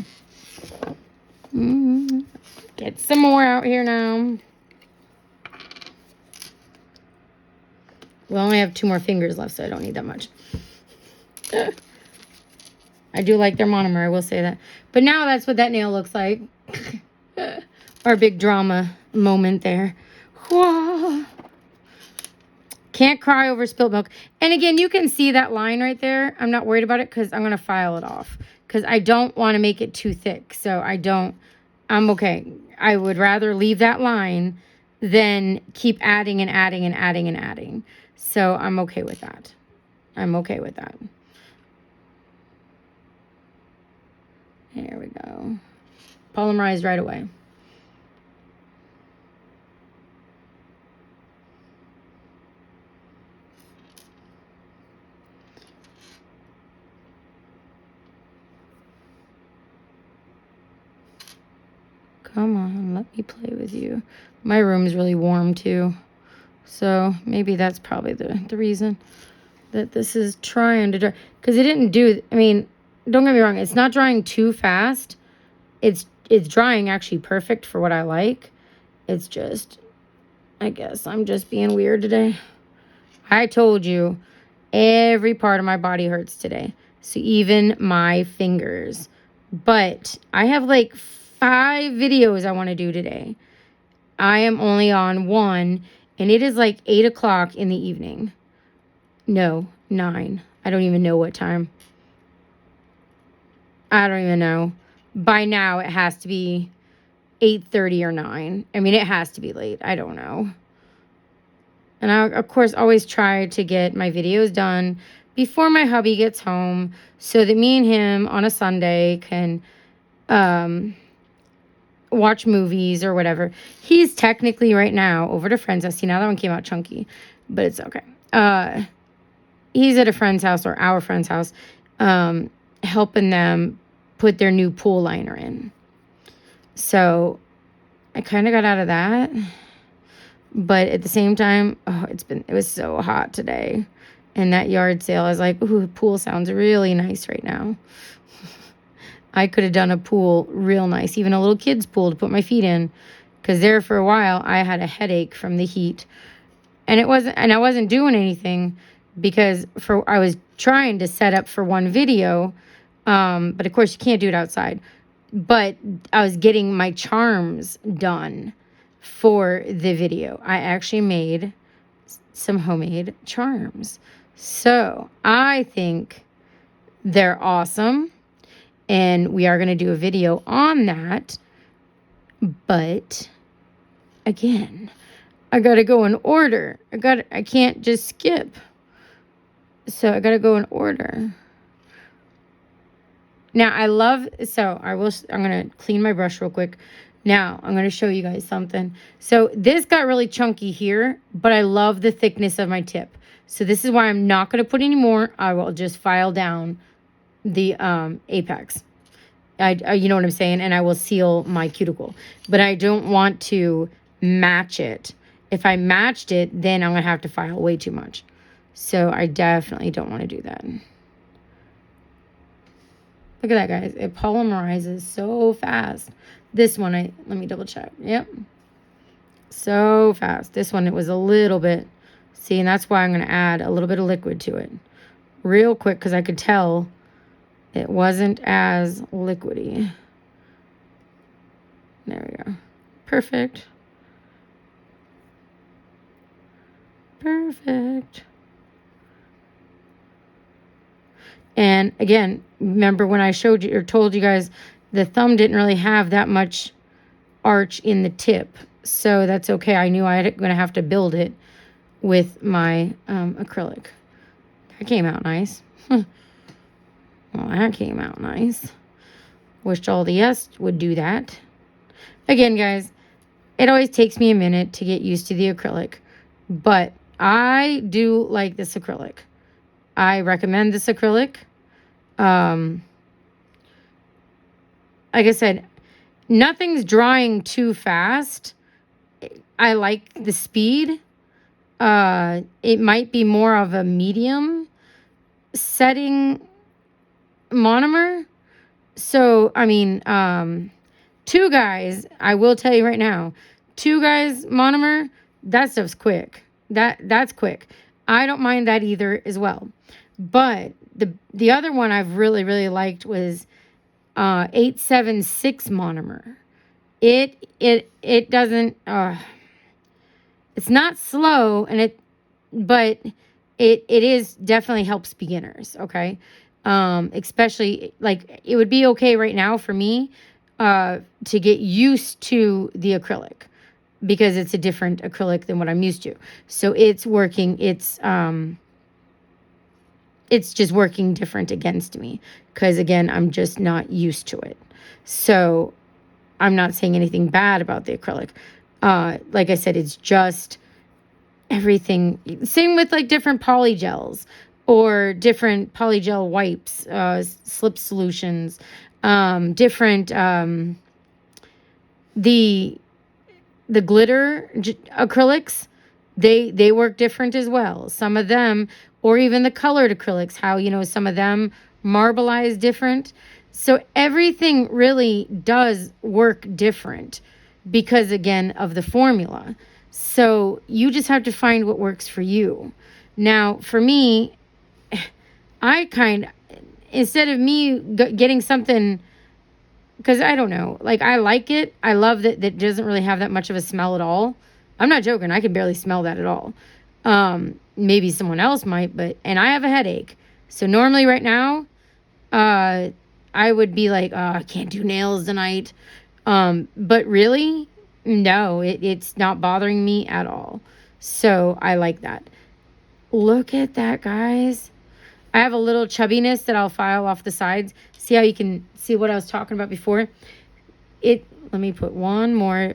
Get some more out here now. We only have 2 more fingers left, so I don't need that much. I do like their monomer, I will say that. But now that's what that nail looks like. Our big drama moment there. Whoa. Can't cry over spilt milk. And again, you can see that line right there. I'm not worried about it because I'm going to file it off. Because I don't want to make it too thick. So I'm okay. I would rather leave that line than keep adding and adding and adding and adding. So I'm okay with that. I'm okay with that. There we go. Polymerize right away. Come on, let me play with you. My room's really warm too. So maybe that's probably the reason that this is trying to dry. Because it didn't do, don't get me wrong, it's not drying too fast. It's drying actually perfect for what I like. It's just, I guess I'm just being weird today. I told you, every part of my body hurts today. So even my fingers. But I have like 5 videos I want to do today. I am only on 1, and it is like 8 o'clock in the evening. No, 9. I don't even know what time. I don't even know. By now, it has to be 8:30 or 9. It has to be late. I don't know. And I, of course, always try to get my videos done before my hubby gets home so that me and him on a Sunday can watch movies or whatever. He's technically right now over to friend's house. See, now that one came out chunky, but it's okay. He's at a friend's house or our friend's house, helping them put their new pool liner in. So I kind of got out of that, but at the same time, it was so hot today. And that yard sale, I was like, ooh, pool sounds really nice right now. I could have done a pool real nice, even a little kid's pool to put my feet in. Because there for a while, I had a headache from the heat. And I wasn't doing anything because I was trying to set up for one video. But of course, you can't do it outside. But I was getting my charms done for the video. I actually made some homemade charms. So I think they're awesome. And we are going to do a video on that. But again, I got to go in order. I can't just skip. So I got to go in order. Now I'm going to clean my brush real quick. Now I'm going to show you guys something. So this got really chunky here, but I love the thickness of my tip. So this is why I'm not going to put any more. I will just file down the apex. You know what I'm saying? And I will seal my cuticle. But I don't want to match it. If I matched it, then I'm going to have to file way too much. So I definitely don't want to do that. Look at that, guys. It polymerizes so fast. This one, let me double check. Yep. So fast. This one, it was a little bit. See, and that's why I'm going to add a little bit of liquid to it. Real quick, because I could tell it wasn't as liquidy. There we go. Perfect. Perfect. And again, remember when I showed you or told you guys the thumb didn't really have that much arch in the tip. So that's okay. I knew I was going to have to build it with my acrylic. That came out nice. Well, that came out nice. Wished all the S would do that. Again, guys, it always takes me a minute to get used to the acrylic. But I do like this acrylic. I recommend this acrylic. Like I said, nothing's drying too fast. I like the speed. It might be more of a medium setting monomer. So, I mean, 2 guys, I will tell you right now, 2 guys monomer, that stuff's quick. That's quick. I don't mind that either as well. But the other one I've really, really liked was 876 monomer. It doesn't it's not slow but it is definitely helps beginners, okay? Especially like it would be okay right now for me to get used to the acrylic because it's a different acrylic than what I'm used to. So it's working, it's just working different against me because, again, I'm just not used to it. So I'm not saying anything bad about the acrylic. Like I said, it's just everything. Same with like different polygels or different polygel wipes, slip solutions, different, the glitter acrylics, they work different as well. Some of them, or even the colored acrylics, how, some of them marbleize different. So everything really does work different because, again, of the formula. So you just have to find what works for you. Now, for me, instead of me getting something, because I don't know, like I like it. I love that it doesn't really have that much of a smell at all. I'm not joking. I can barely smell that at all. Maybe someone else might, and I have a headache. So normally right now, I would be like, oh, I can't do nails tonight. But really, no, it's not bothering me at all. So I like that. Look at that, guys. I have a little chubbiness that I'll file off the sides. See how you can see what I was talking about before? Let me put one more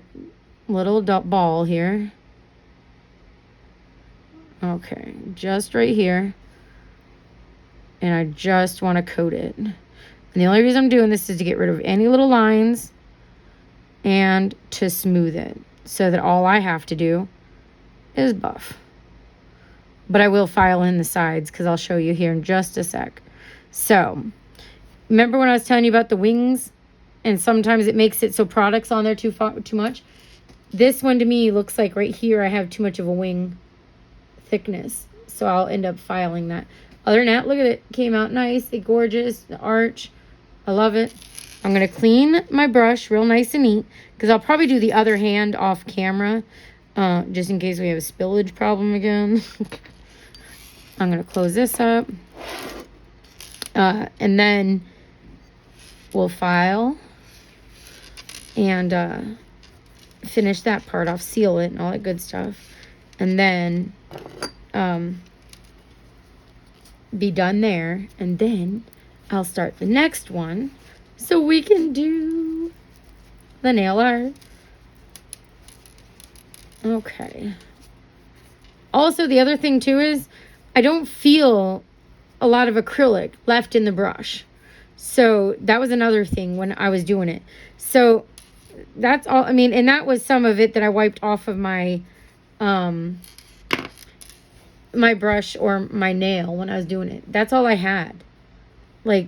little ball here. Okay, just right here. And I just want to coat it. And the only reason I'm doing this is to get rid of any little lines and to smooth it so that all I have to do is buff. but I will file in the sides because I'll show you here in just a sec. So, remember when I was telling you about the wings? And sometimes it makes it so products on there too much. This one to me looks like right here I have too much of a wing thickness. So I'll end up filing that. Other than that, look at it. Came out nice. It's gorgeous. The arch. I love it. I'm going to clean my brush real nice and neat. Because I'll probably do the other hand off camera. Just in case we have a spillage problem again. I'm going to close this up. And then we'll file. And finish that part off, seal it and all that good stuff, and then be done there, and then I'll start the next one so we can do the nail art. Okay. Also, the other thing too is I don't feel a lot of acrylic left in the brush, so that was another thing when I was doing it. So that's all. I mean, and that was some of it that I wiped off of my my brush or my nail when I was doing it. That's all I had. Like,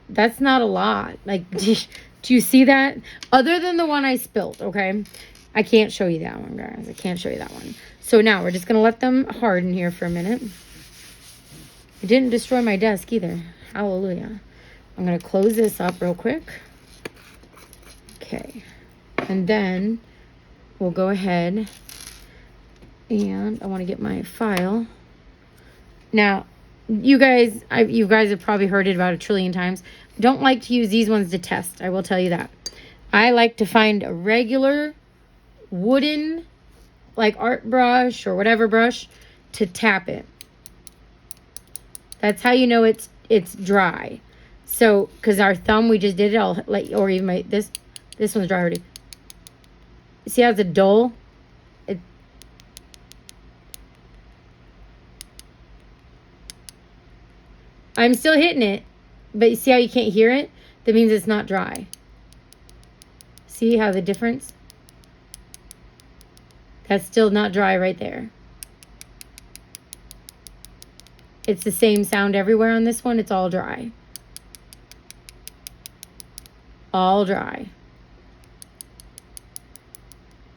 that's not a lot. Like, do you see that? Other than the one I spilled, okay? I can't show you that one, guys. I can't show you that one. So now we're just going to let them harden here for a minute. It didn't destroy my desk either. Hallelujah. I'm going to close this up real quick. Okay, and then we'll go ahead and I want to get my file. Now, you guys have probably heard it about a trillion times. Don't like to use these ones to test. I will tell you that. I like to find a regular wooden, like art brush or whatever brush, to tap it. That's how you know it's dry. So, because our thumb, we just did it all, like, or even this one's dry already. See how it's a dull? I'm still hitting it, but you see how you can't hear it? That means it's not dry. See how the difference? That's still not dry right there. It's the same sound everywhere on this one. It's all dry. All dry.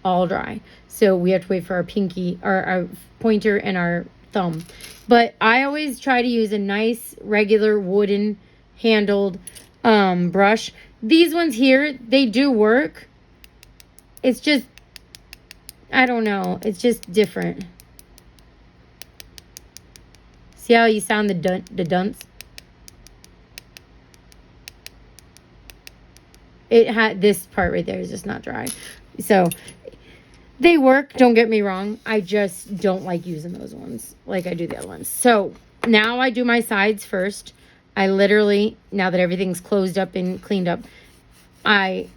All dry. So we have to wait for our pinky, or our pointer and our thumb. But I always try to use a nice regular wooden handled brush. These ones here, they do work. It's just, I don't know, it's just different. See how you sound the dunce? It had, this part right there is just not dry. So they work, don't get me wrong. I just don't like using those ones like I do the other ones. So now I do my sides first. I literally, now that everything's closed up and cleaned up, I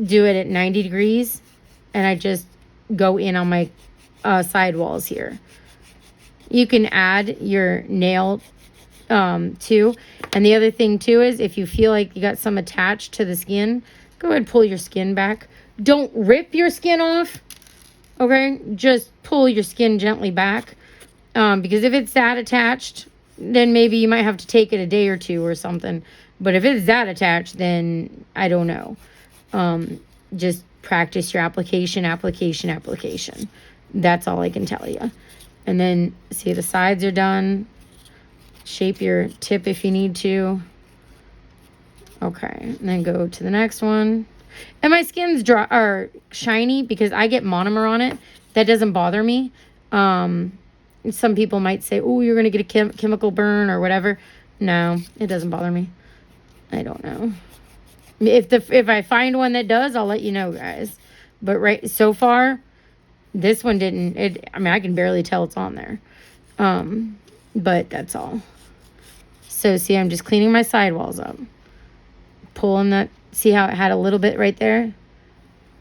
do it at 90 degrees and I just go in on my side walls here. You can add your nail too. And the other thing too is if you feel like you got some attached to the skin, go ahead and pull your skin back. Don't rip your skin off. Okay, just pull your skin gently back. Because if it's that attached, then maybe you might have to take it a day or two or something. But if it's that attached, then I don't know. Just practice your application. That's all I can tell you. And then, see, the sides are done. Shape your tip if you need to. Okay, and then go to the next one. And my skin's dry or shiny because I get monomer on it. That doesn't bother me. Some people might say, oh, you're going to get a chemical burn or whatever. No, it doesn't bother me. I don't know. If I find one that does, I'll let you know, guys. But so far, this one didn't. I mean, I can barely tell it's on there. But that's all. So, see, I'm just cleaning my sidewalls up. Pulling that. See how it had a little bit right there?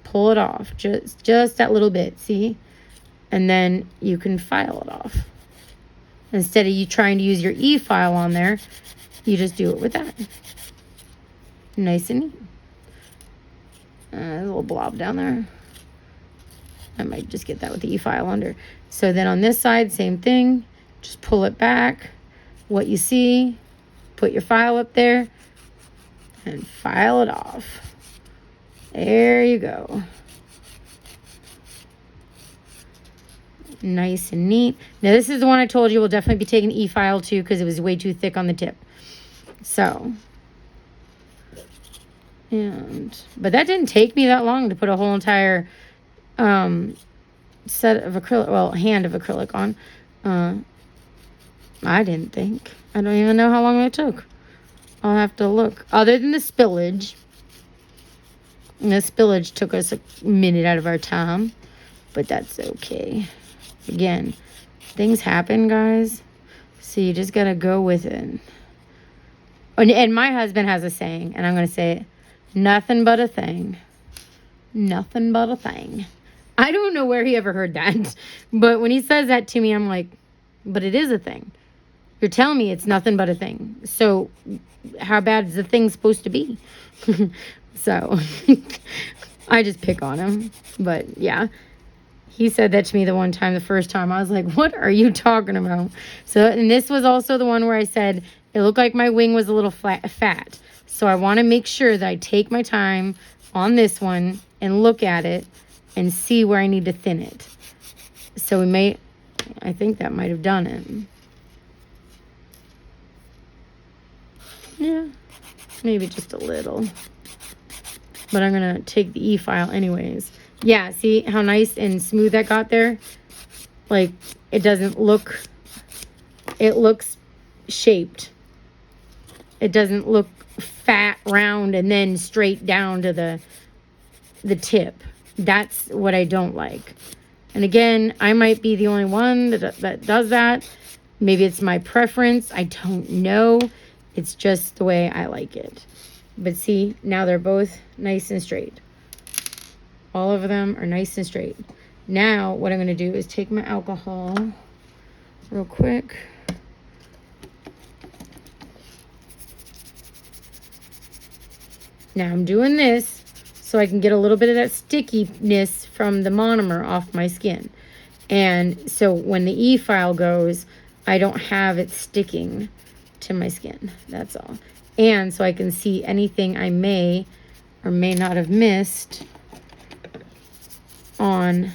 Pull it off. Just that little bit, see? And then you can file it off. Instead of you trying to use your e-file on there, you just do it with that. Nice and neat. A little blob down there. I might just get that with the e-file under. So then on this side, same thing. Just pull it back, what you see, put your file up there, and file it off. There you go. Nice and neat. Now this is the one I told you will definitely be taking e-file to because it was way too thick on the tip. So, but that didn't take me that long to put a whole entire set of acrylic, well, hand of acrylic on. I didn't think. I don't even know how long it took. I'll have to look. Other than the spillage. And the spillage took us a minute out of our time. But that's okay. Again, things happen, guys. So you just got to go with it. And my husband has a saying, and I'm going to say it. Nothing but a thing. Nothing but a thing. I don't know where he ever heard that. But when he says that to me, I'm like, but it is a thing. You're telling me it's nothing but a thing. So how bad is the thing supposed to be? So I just pick on him. But yeah, he said that to me the one time, the first time. I was like, what are you talking about? So, and this was also the one where I said, it looked like my wing was a little fat. So I want to make sure that I take my time on this one and look at it and see where I need to thin it. So I think that might have done it. Yeah, maybe just a little. But I'm going to take the e-file anyways. Yeah, see how nice and smooth that got there? Like, it doesn't look, it looks shaped. It doesn't look fat, round, and then straight down to the tip. That's what I don't like. And again, I might be the only one that does that. Maybe it's my preference. I don't know. It's just the way I like it. But see, now they're both nice and straight. All of them are nice and straight. Now, what I'm going to do is take my alcohol real quick. Now, I'm doing this so I can get a little bit of that stickiness from the monomer off my skin. And so when the e-file goes, I don't have it sticking to my skin. That's all. And so I can see anything I may or may not have missed on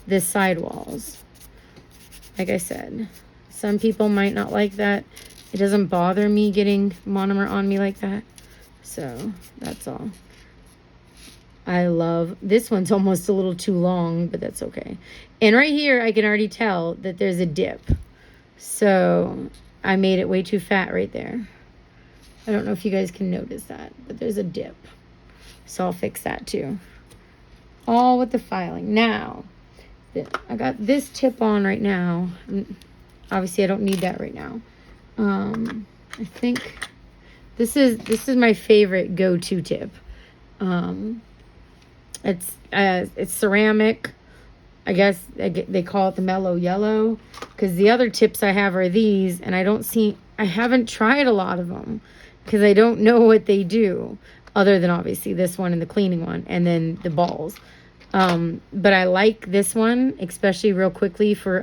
this sidewalls. Like I said, some people might not like that. It doesn't bother me getting monomer on me like that. So that's all. I love this one's almost a little too long, but that's okay. And right here I can already tell that there's a dip. So I made it way too fat right there. I don't know if you guys can notice that, but there's a dip. So I'll fix that too. All with the filing. Now, I got this tip on right now. Obviously, I don't need that right now. I think this is my favorite go-to tip. It's ceramic. I guess they call it the mellow yellow, because the other tips I have are these, and I haven't tried a lot of them because I don't know what they do, other than obviously this one and the cleaning one, and then the balls. But I like this one, especially real quickly for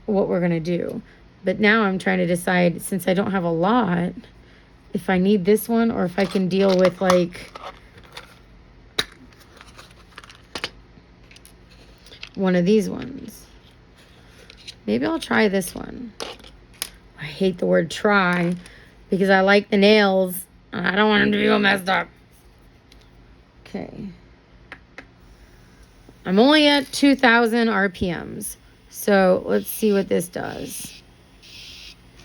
what we're gonna do. But now I'm trying to decide, since I don't have a lot, if I need this one or if I can deal with like one of these ones. Maybe I'll try this one. I hate the word try because I like the nails and I don't want them to be all messed up. Okay. I'm only at 2,000 RPMs. So let's see what this does.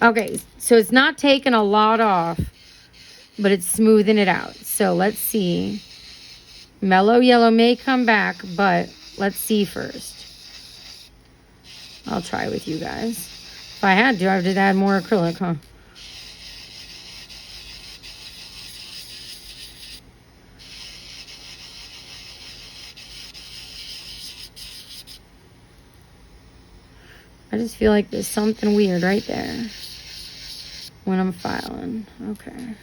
Okay, so it's not taking a lot off, but it's smoothing it out. So let's see. Mellow yellow may come back, but let's see first. I'll try with you guys. If I had to, I would add more acrylic, huh? I just feel like there's something weird right there when I'm filing. Okay.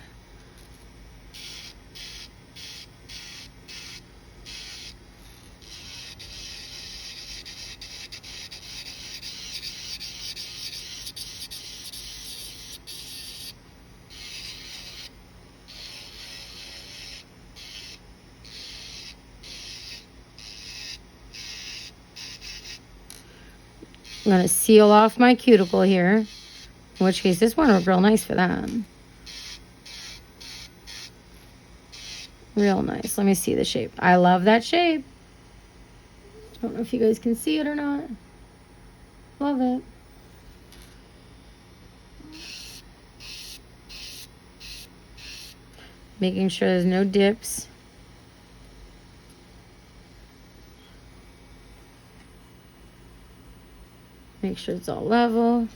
I'm going to seal off my cuticle here. In which case, this one would look real nice for that. Real nice. Let me see the shape. I love that shape. Don't know if you guys can see it or not. Love it. Making sure there's no dips. Make sure it's all level.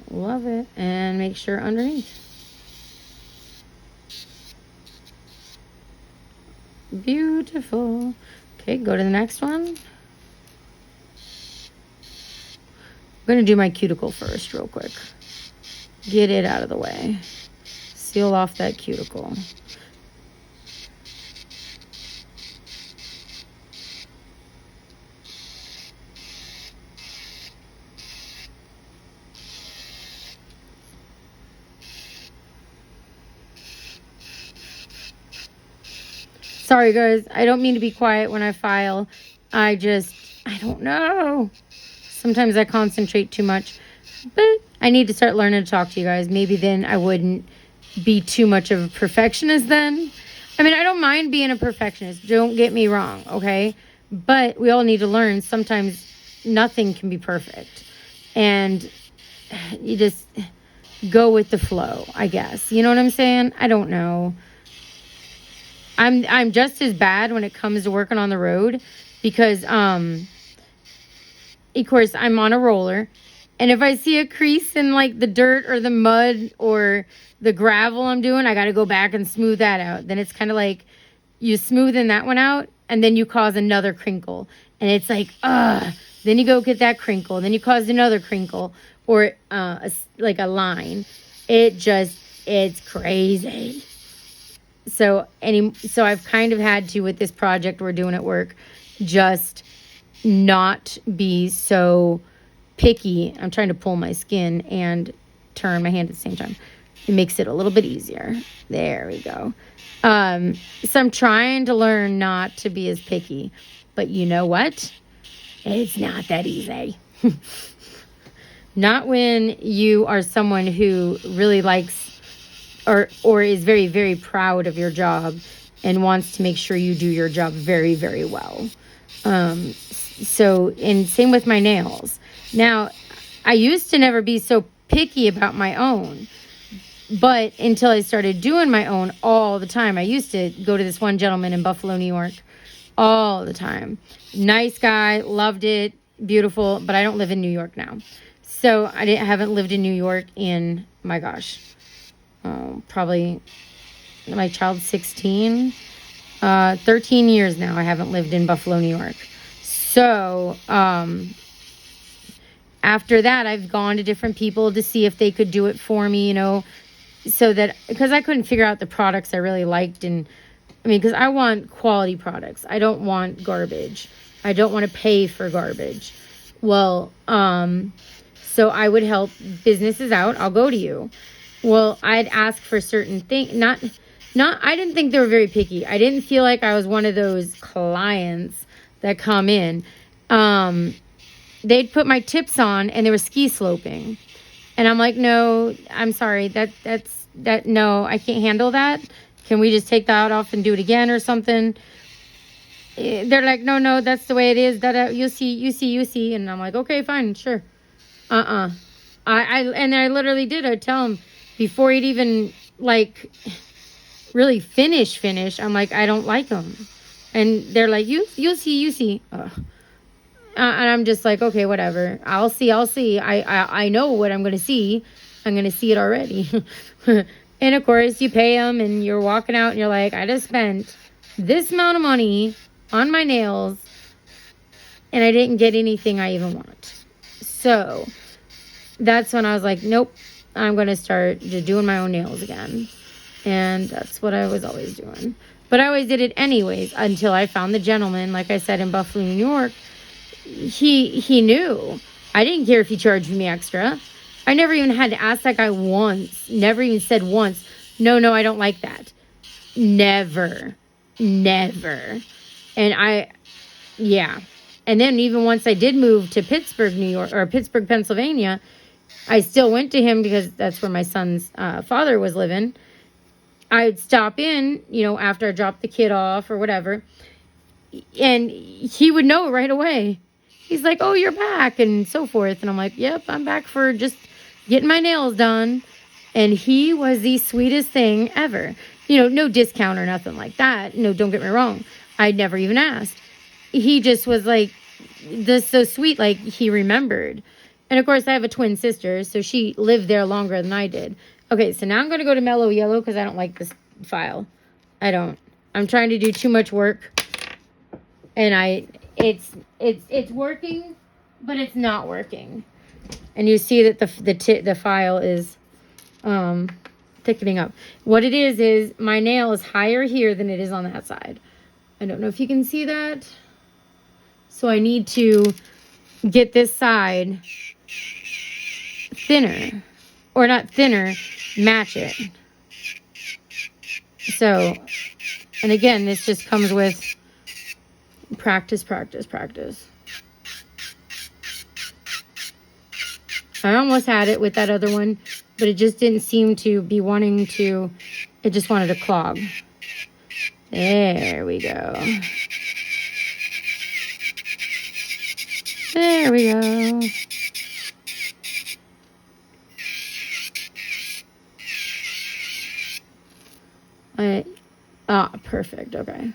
Love it. And make sure underneath. Beautiful. Okay, go to the next one. I'm going to do my cuticle first real quick. Get it out of the way. Seal off that cuticle. Sorry guys, I don't mean to be quiet when I file. I don't know. Sometimes I concentrate too much. But I need to start learning to talk to you guys. Maybe then I wouldn't be too much of a perfectionist then. I mean, I don't mind being a perfectionist. Don't get me wrong, okay? But we all need to learn. Sometimes nothing can be perfect. And you just go with the flow, I guess. You know what I'm saying? I don't know. I'm just as bad when it comes to working on the road because, of course, I'm on a roller. And if I see a crease in like the dirt or the mud or the gravel I'm doing, I got to go back and smooth that out. Then it's kind of like you smoothen that one out and then you cause another crinkle. And it's like, then you go get that crinkle. Then you cause another crinkle or like a line. It's crazy. So I've kind of had to, with this project we're doing at work, just not be so picky. I'm trying to pull my skin and turn my hand at the same time. It makes it a little bit easier. There we go. So I'm trying to learn not to be as picky. But you know what? It's not that easy. Not when you are someone who really likes or is very, very proud of your job and wants to make sure you do your job very, very well. And same with my nails. Now, I used to never be so picky about my own, but until I started doing my own all the time. I used to go to this one gentleman in Buffalo, New York, all the time. Nice guy, loved it, beautiful, but I don't live in New York now. So haven't lived in New York in, my gosh, probably my child's 16, 13 years now. I haven't lived in Buffalo, New York. So, after that, I've gone to different people to see if they could do it for me, so that, because I couldn't figure out the products I really liked. And I mean, because I want quality products. I don't want garbage. I don't want to pay for garbage. Well, so I would help businesses out. I'll go to you. Well, I'd ask for certain things. I didn't think they were very picky. I didn't feel like I was one of those clients that come in. They'd put my tips on and they were ski sloping. And I'm like, no, I'm sorry. No, I can't handle that. Can we just take that off and do it again or something? They're like, no, that's the way it is. You see. And I'm like, okay, fine, sure. I literally did. I'd tell them before he'd even like really finish. I'm like, I don't like them. And they're like, you see. And I'm just like, okay, whatever. I'll see. I know what I'm going to see. I'm going to see it already. And of course you pay them and you're walking out and you're like, I just spent this amount of money on my nails and I didn't get anything I even want. So that's when I was like, nope, I'm going to start just doing my own nails again. And that's what I was always doing. But I always did it anyways until I found the gentleman, like I said, in Buffalo, New York. He knew. I didn't care if he charged me extra. I never even had to ask that guy once. Never even said once, no, I don't like that. Never. never. And yeah. And then even once I did move to Pittsburgh, New York, or Pittsburgh, Pennsylvania, I still went to him because that's where my son's father was living. I'd stop in, after I dropped the kid off or whatever, and he would know right away. He's like, oh, you're back, and so forth. And I'm like, yep, I'm back for just getting my nails done. And he was the sweetest thing ever. No discount or nothing like that. No, don't get me wrong. I'd never even asked. He just was like, this so sweet, like he remembered. And of course, I have a twin sister, so she lived there longer than I did. Okay, so now I'm going to go to Mellow Yellow because I don't like this file. I don't. I'm trying to do too much work. And it's working, but it's not working. And you see that the file is thickening up. What it is my nail is higher here than it is on that side. I don't know if you can see that. So I need to get this side thinner. Or not thinner, match it. So, and again, this just comes with practice, practice, practice. I almost had it with that other one, but it just didn't seem to be wanting to, it just wanted to clog. There we go. There we go. Perfect. Okay.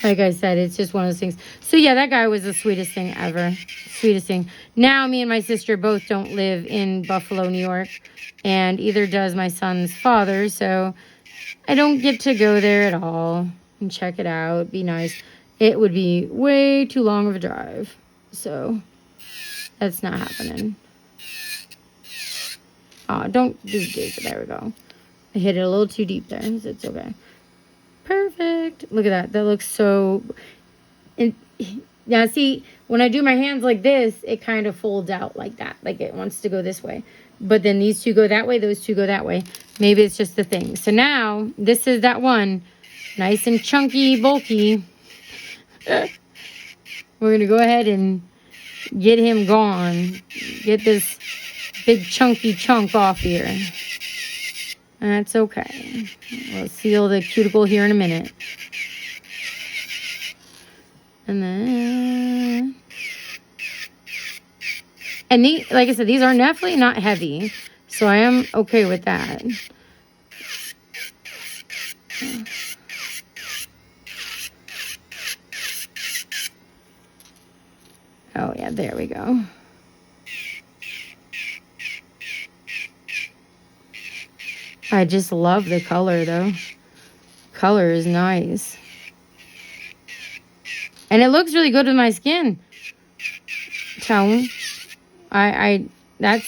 Like I said, it's just one of those things. So yeah, that guy was the sweetest thing ever. Sweetest thing. Now me and my sister both don't live in Buffalo, New York. And either does my son's father. So I don't get to go there at all and check it out. Be nice. It would be way too long of a drive. So that's not happening. Oh, don't do dig. There we go. I hit it a little too deep there. It's okay. Perfect. Look at that. That looks so... And now, see, when I do my hands like this, it kind of folds out like that. Like it wants to go this way. But then these two go that way. Those two go that way. Maybe it's just the thing. So now, this is that one. Nice and chunky, bulky. We're going to go ahead and get him gone. Get this big chunky chunk off here. That's okay. We'll seal the cuticle here in a minute. And then... And these, like I said, these are definitely not heavy. So I am okay with that. Oh, yeah, there we go. I just love the color, though. Color is nice. And it looks really good with my skin tone. That's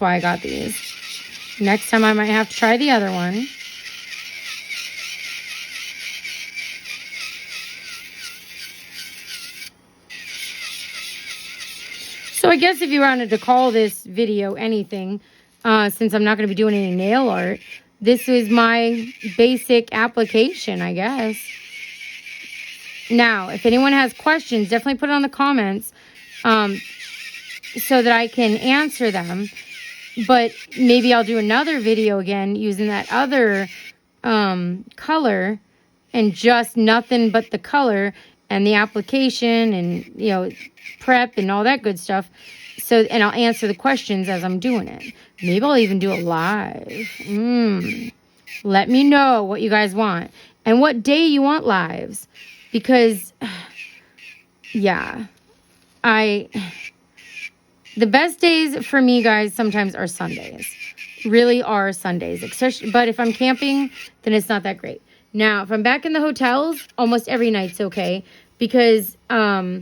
why I got these. Next time I might have to try the other one. So I guess if you wanted to call this video anything, since I'm not going to be doing any nail art, this is my basic application, I guess. Now, if anyone has questions, definitely put it on the comments so that I can answer them. But maybe I'll do another video again using that other color and just nothing but the color and the application and, you know, prep and all that good stuff. So, and I'll answer the questions as I'm doing it. Maybe I'll even do it live. Let me know what you guys want and what day you want lives. Because, yeah, the best days for me, guys, sometimes are Sundays. Really are Sundays. Especially, but if I'm camping, then it's not that great. Now, if I'm back in the hotels, almost every night's okay. Because I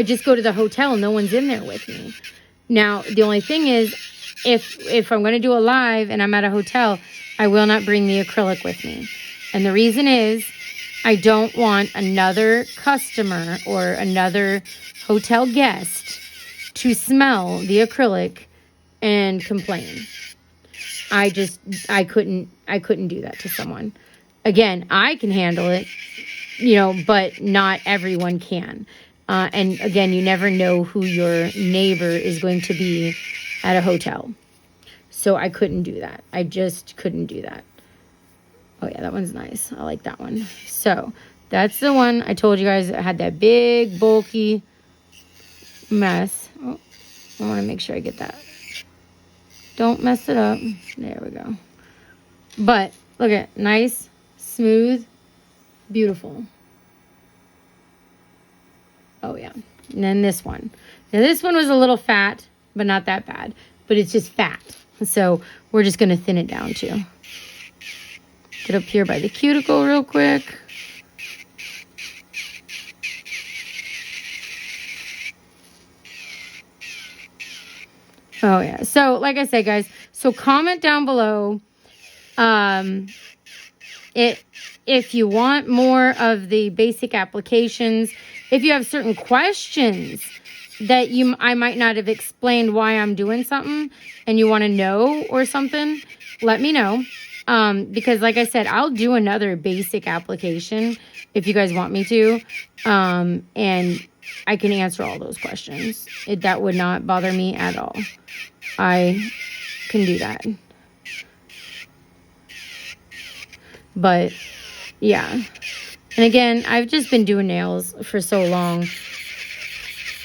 just go to the hotel. No one's in there with me. Now, the only thing is, if I'm going to do a live and I'm at a hotel, I will not bring the acrylic with me. And the reason is, I don't want another customer or another hotel guest to smell the acrylic and complain. I couldn't do that to someone. Again, I can handle it, but not everyone can. And again, you never know who your neighbor is going to be at a hotel. So I couldn't do that. I just couldn't do that. Oh yeah, that one's nice. I like that one. So that's the one I told you guys that had that big, bulky mess. Oh, I want to make sure I get that. Don't mess it up. There we go. But look at nice, smooth, beautiful. Oh yeah. And then this one. Now this one was a little fat, but not that bad. But it's just fat. So we're just going to thin it down too. Get up here by the cuticle real quick. Oh yeah. So like I said, guys, so comment down below if you want more of the basic applications, if you have certain questions that I might not have explained why I'm doing something and you want to know or something, let me know. Because like I said, I'll do another basic application if you guys want me to. And I can answer all those questions. That would not bother me at all. I can do that. But yeah. And again, I've just been doing nails for so long.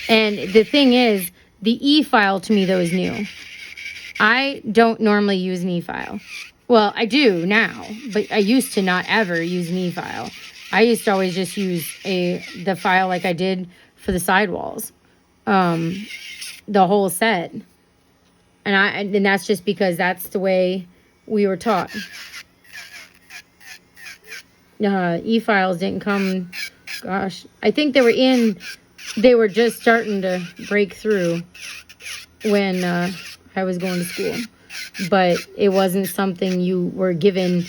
And the thing is, the e-file to me though is new. I don't normally use an e-file. Well, I do now, but I used to not ever use an e-file. I used to always just use the file like I did for the sidewalls, the whole set. And that's just because that's the way we were taught. E-files didn't come, gosh, I think they were just starting to break through when I was going to school. But it wasn't something you were given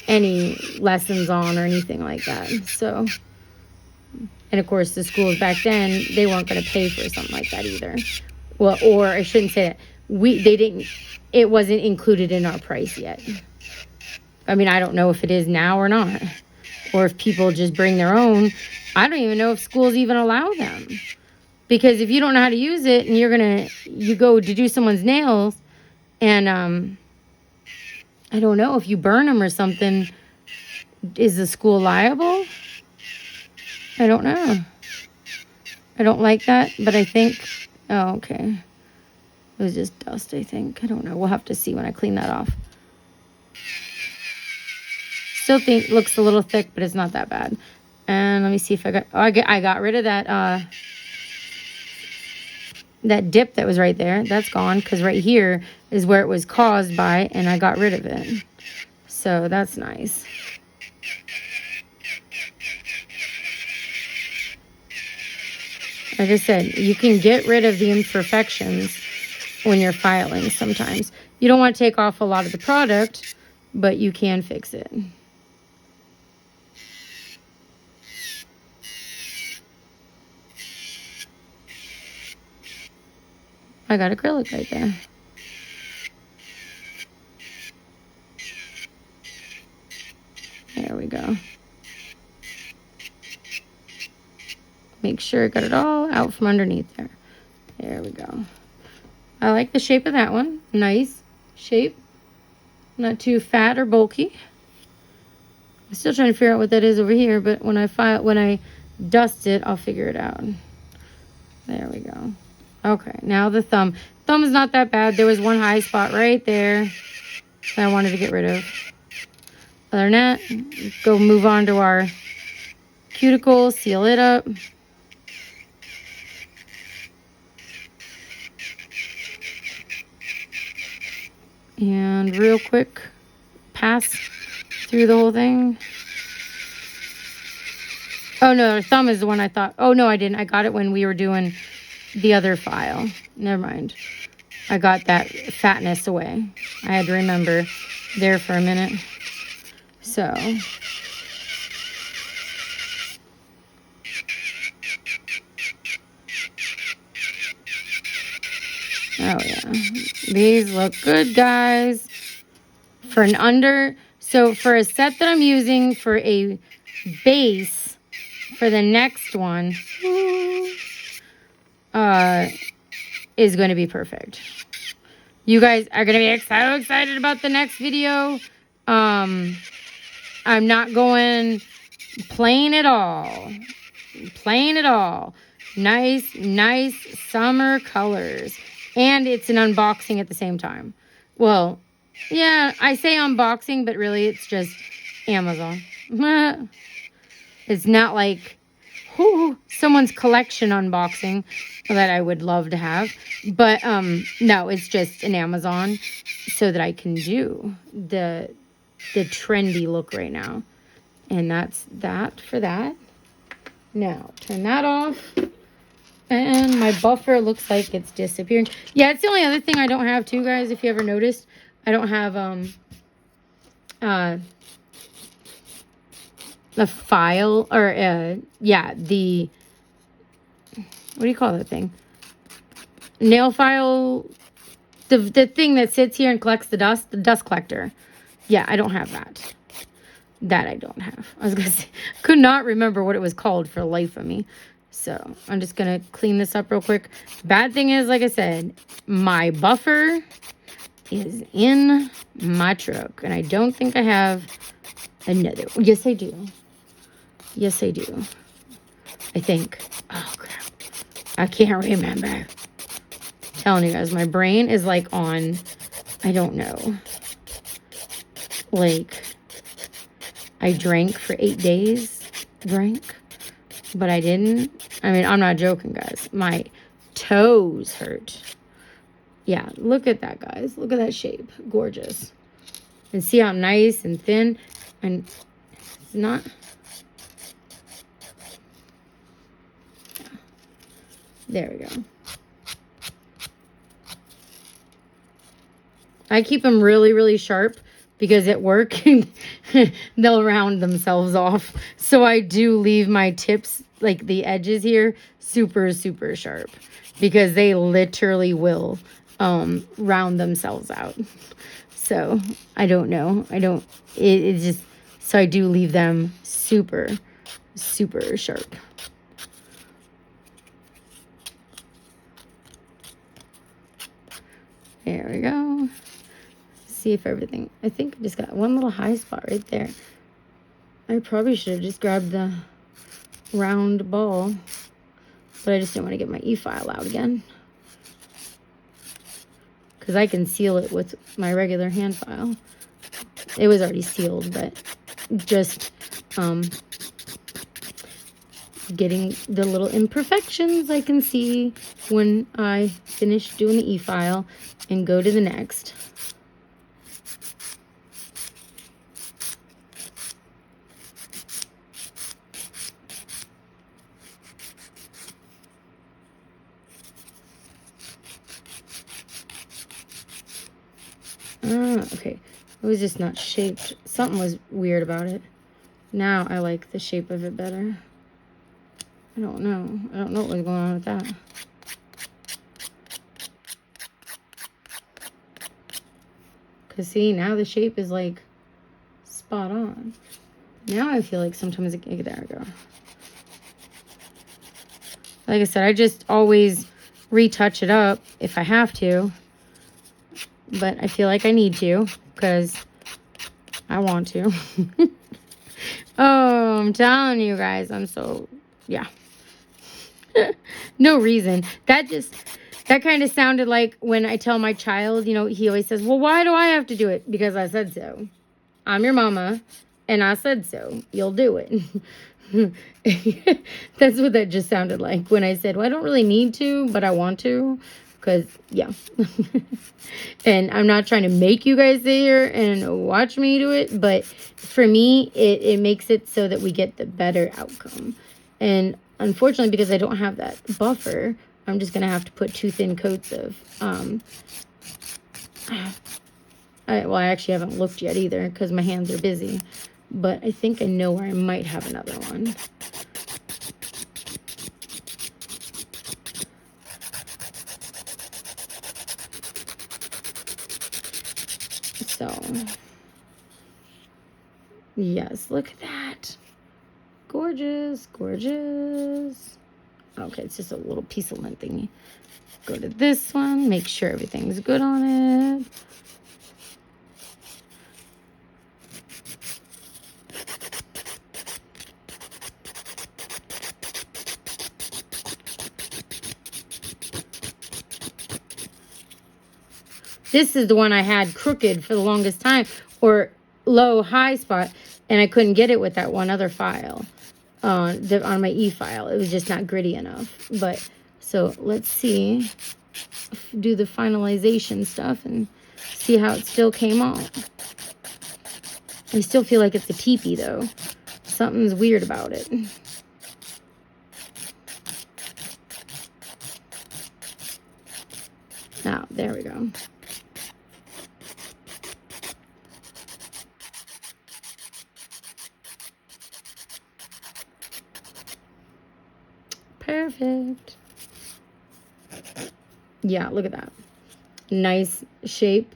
any lessons on or anything like that. So, and of course, the schools back then, they weren't going to pay for something like that either. Well, or I shouldn't say that. It wasn't included in our price yet. I mean, I don't know if it is now or not. Or if people just bring their own. I don't even know if schools even allow them. Because if you don't know how to use it and you go to do someone's nails and I don't know if you burn them or something, is the school liable? I don't know. I don't like that, but I think, oh, okay. It was just dust, I think. I don't know. We'll have to see when I clean that off. Still think looks a little thick, but it's not that bad. And let me see if I got rid of that that dip that was right there. That's gone because right here is where it was caused by, and I got rid of it. So that's nice. Like I said, you can get rid of the imperfections when you're filing sometimes. You don't want to take off a lot of the product, but you can fix it. I got acrylic right there. There we go. Make sure I got it all out from underneath there. There we go. I like the shape of that one. Nice shape. Not too fat or bulky. I'm still trying to figure out what that is over here, but when I dust it, I'll figure it out. There we go. Okay, now the thumb. Thumb is not that bad. There was one high spot right there that I wanted to get rid of. Other than that, go move on to our cuticle, seal it up. And real quick, pass through the whole thing. Oh no, thumb is the one I thought. Oh no, I didn't. I got it when we were doing the other file. Never mind. I got that fatness away. I had to remember there for a minute. So, Oh, yeah. These look good, guys. For an so for a set that I'm using for a base for the next one, is going to be perfect. You guys are going to be so excited about the next video. I'm not going plain at all. Plain at all. Nice summer colors. And it's an unboxing at the same time. Well, yeah, I say unboxing, but really it's just Amazon. It's not like someone's collection unboxing that I would love to have. But no, it's just an Amazon so that I can do the trendy look right now. And that's that for that. Now, turn that off. And my buffer looks like it's disappearing. Yeah, it's the only other thing I don't have too, guys, if you ever noticed. I don't have a file or yeah, the what do you call that thing? Nail file, the thing that sits here and collects the dust collector. Yeah, I don't have that. That I don't have. I was gonna say, could not remember what it was called for the life of me. So I'm just gonna clean this up real quick. Bad thing is, like I said, my buffer is in my truck, and I don't think I have another. Yes, I do. Yes, I do. I think. Oh crap! I can't remember. I'm telling you guys, my brain is like on. I don't know. Like, I drank for 8 days. But I didn't. I mean, I'm not joking, guys. My toes hurt. Yeah, look at that, guys. Look at that shape. Gorgeous. And see how nice and thin. And it's not. Yeah. There we go. I keep them really sharp because at work they'll round themselves off. So I do leave my tips, like the edges here, super sharp because they literally will round themselves out. So I don't know. It's just, so I do leave them super sharp. There we go. See if everything, I think I just got one little high spot right there. I probably should have just grabbed the round ball, but I just didn't want to get my e-file out again because I can seal it with my regular hand file. It was already sealed, but just getting the little imperfections I can see when I finish doing the e-file and go to the next. Okay, it was just not shaped. Something was weird about it. Now I like the shape of it better. I don't know what was going on with that. Because see, now the shape is like spot on. Now I feel like sometimes there we go. Like I said, I just always retouch it up if I have to. But I feel like I need to because I want to. Oh, I'm telling you guys, I'm so, yeah. No reason. That kind of sounded like when I tell my child, you know, he always says, well, why do I have to do it? Because I said so. I'm your mama, and I said so. You'll do it. That's what that just sounded like when I said, well, I don't really need to, but I want to. Because, yeah. And I'm not trying to make you guys sit here and watch me do it. But for me, it makes it so that we get the better outcome. And unfortunately, because I don't have that buffer, I'm just going to have to put 2 thin coats of... well, I actually haven't looked yet either because my hands are busy. But I think I know where I might have another one. So, yes, look at that. Gorgeous, gorgeous. Okay, it's just a little piece of lint thingy. Go to this one, make sure everything's good on it. This is the one I had crooked for the longest time, or low high spot, and I couldn't get it with that one other file on my e-file. It was just not gritty enough. But so let's see, do the finalization stuff and see how it still came out. I still feel like it's a teepee though. Something's weird about it. Now, there we go. Perfect. Yeah, look at that. Nice shape.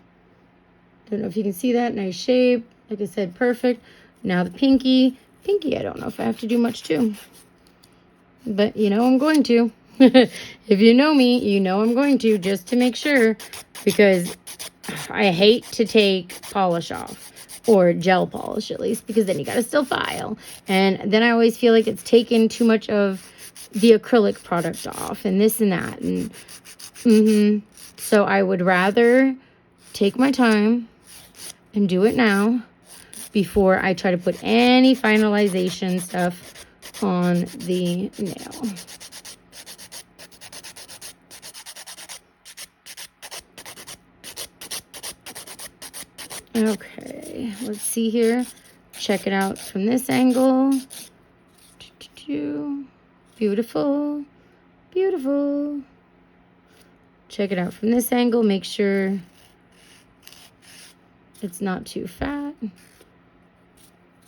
Don't know if you can see that. Nice shape. Like I said, perfect. Now the pinky. Pinky, I don't know if I have to do much too. But you know I'm going to. If you know me, you know I'm going to, just to make sure. Because I hate to take polish off. Or gel polish at least. Because then you got to still file. And then I always feel like it's taken too much of the acrylic product off. And this and that. And so I would rather take my time and do it now before I try to put any finalization stuff on the nail. Okay, let's see here. Check it out from this angle. Beautiful, beautiful. Check it out from this angle. Make sure it's not too fat.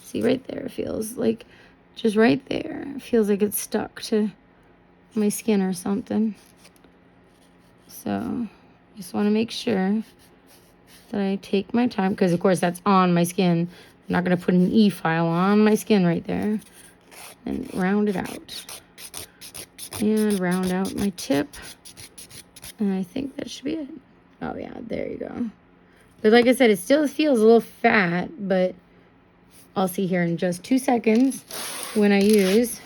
See right there, it feels like, just right there, it feels like it's stuck to my skin or something. So, just want to make sure that I take my time, because of course that's on my skin. I'm not going to put an e-file on my skin right there. And round it out. And round out my tip. And I think that should be it. Oh yeah, there you go. But like I said, it still feels a little fat, but I'll see here in just 2 seconds when I use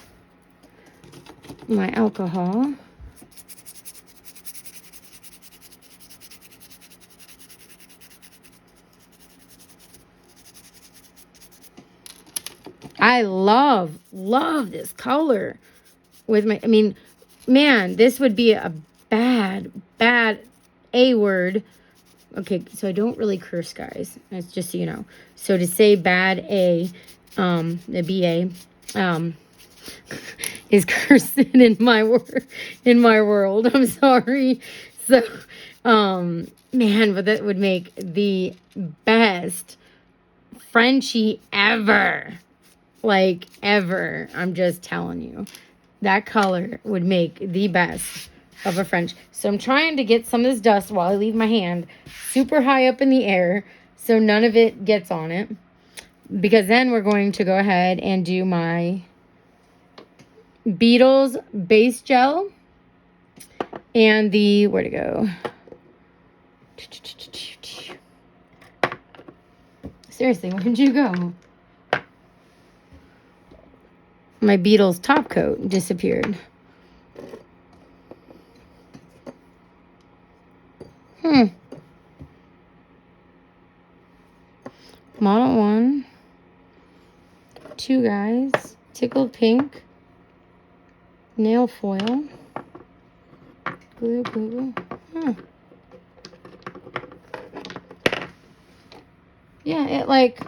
my alcohol. I love this color with my, I mean, man, this would be a bad A word. Okay, so I don't really curse, guys. That's just so you know. So to say bad A, the BA, is cursing in my world. I'm sorry. So, man, but that would make the best Frenchie ever. Like, ever. I'm just telling you. That color would make the best of a French. So I'm trying to get some of this dust while I leave my hand super high up in the air so none of it gets on it. Because then we're going to go ahead and do my Beetles base gel and the, where'd it go? Seriously, where'd you go? My Beetles top coat disappeared. Model 1. 2 guys. Tickled pink. Nail foil. Glue, glue, glue. Yeah, it like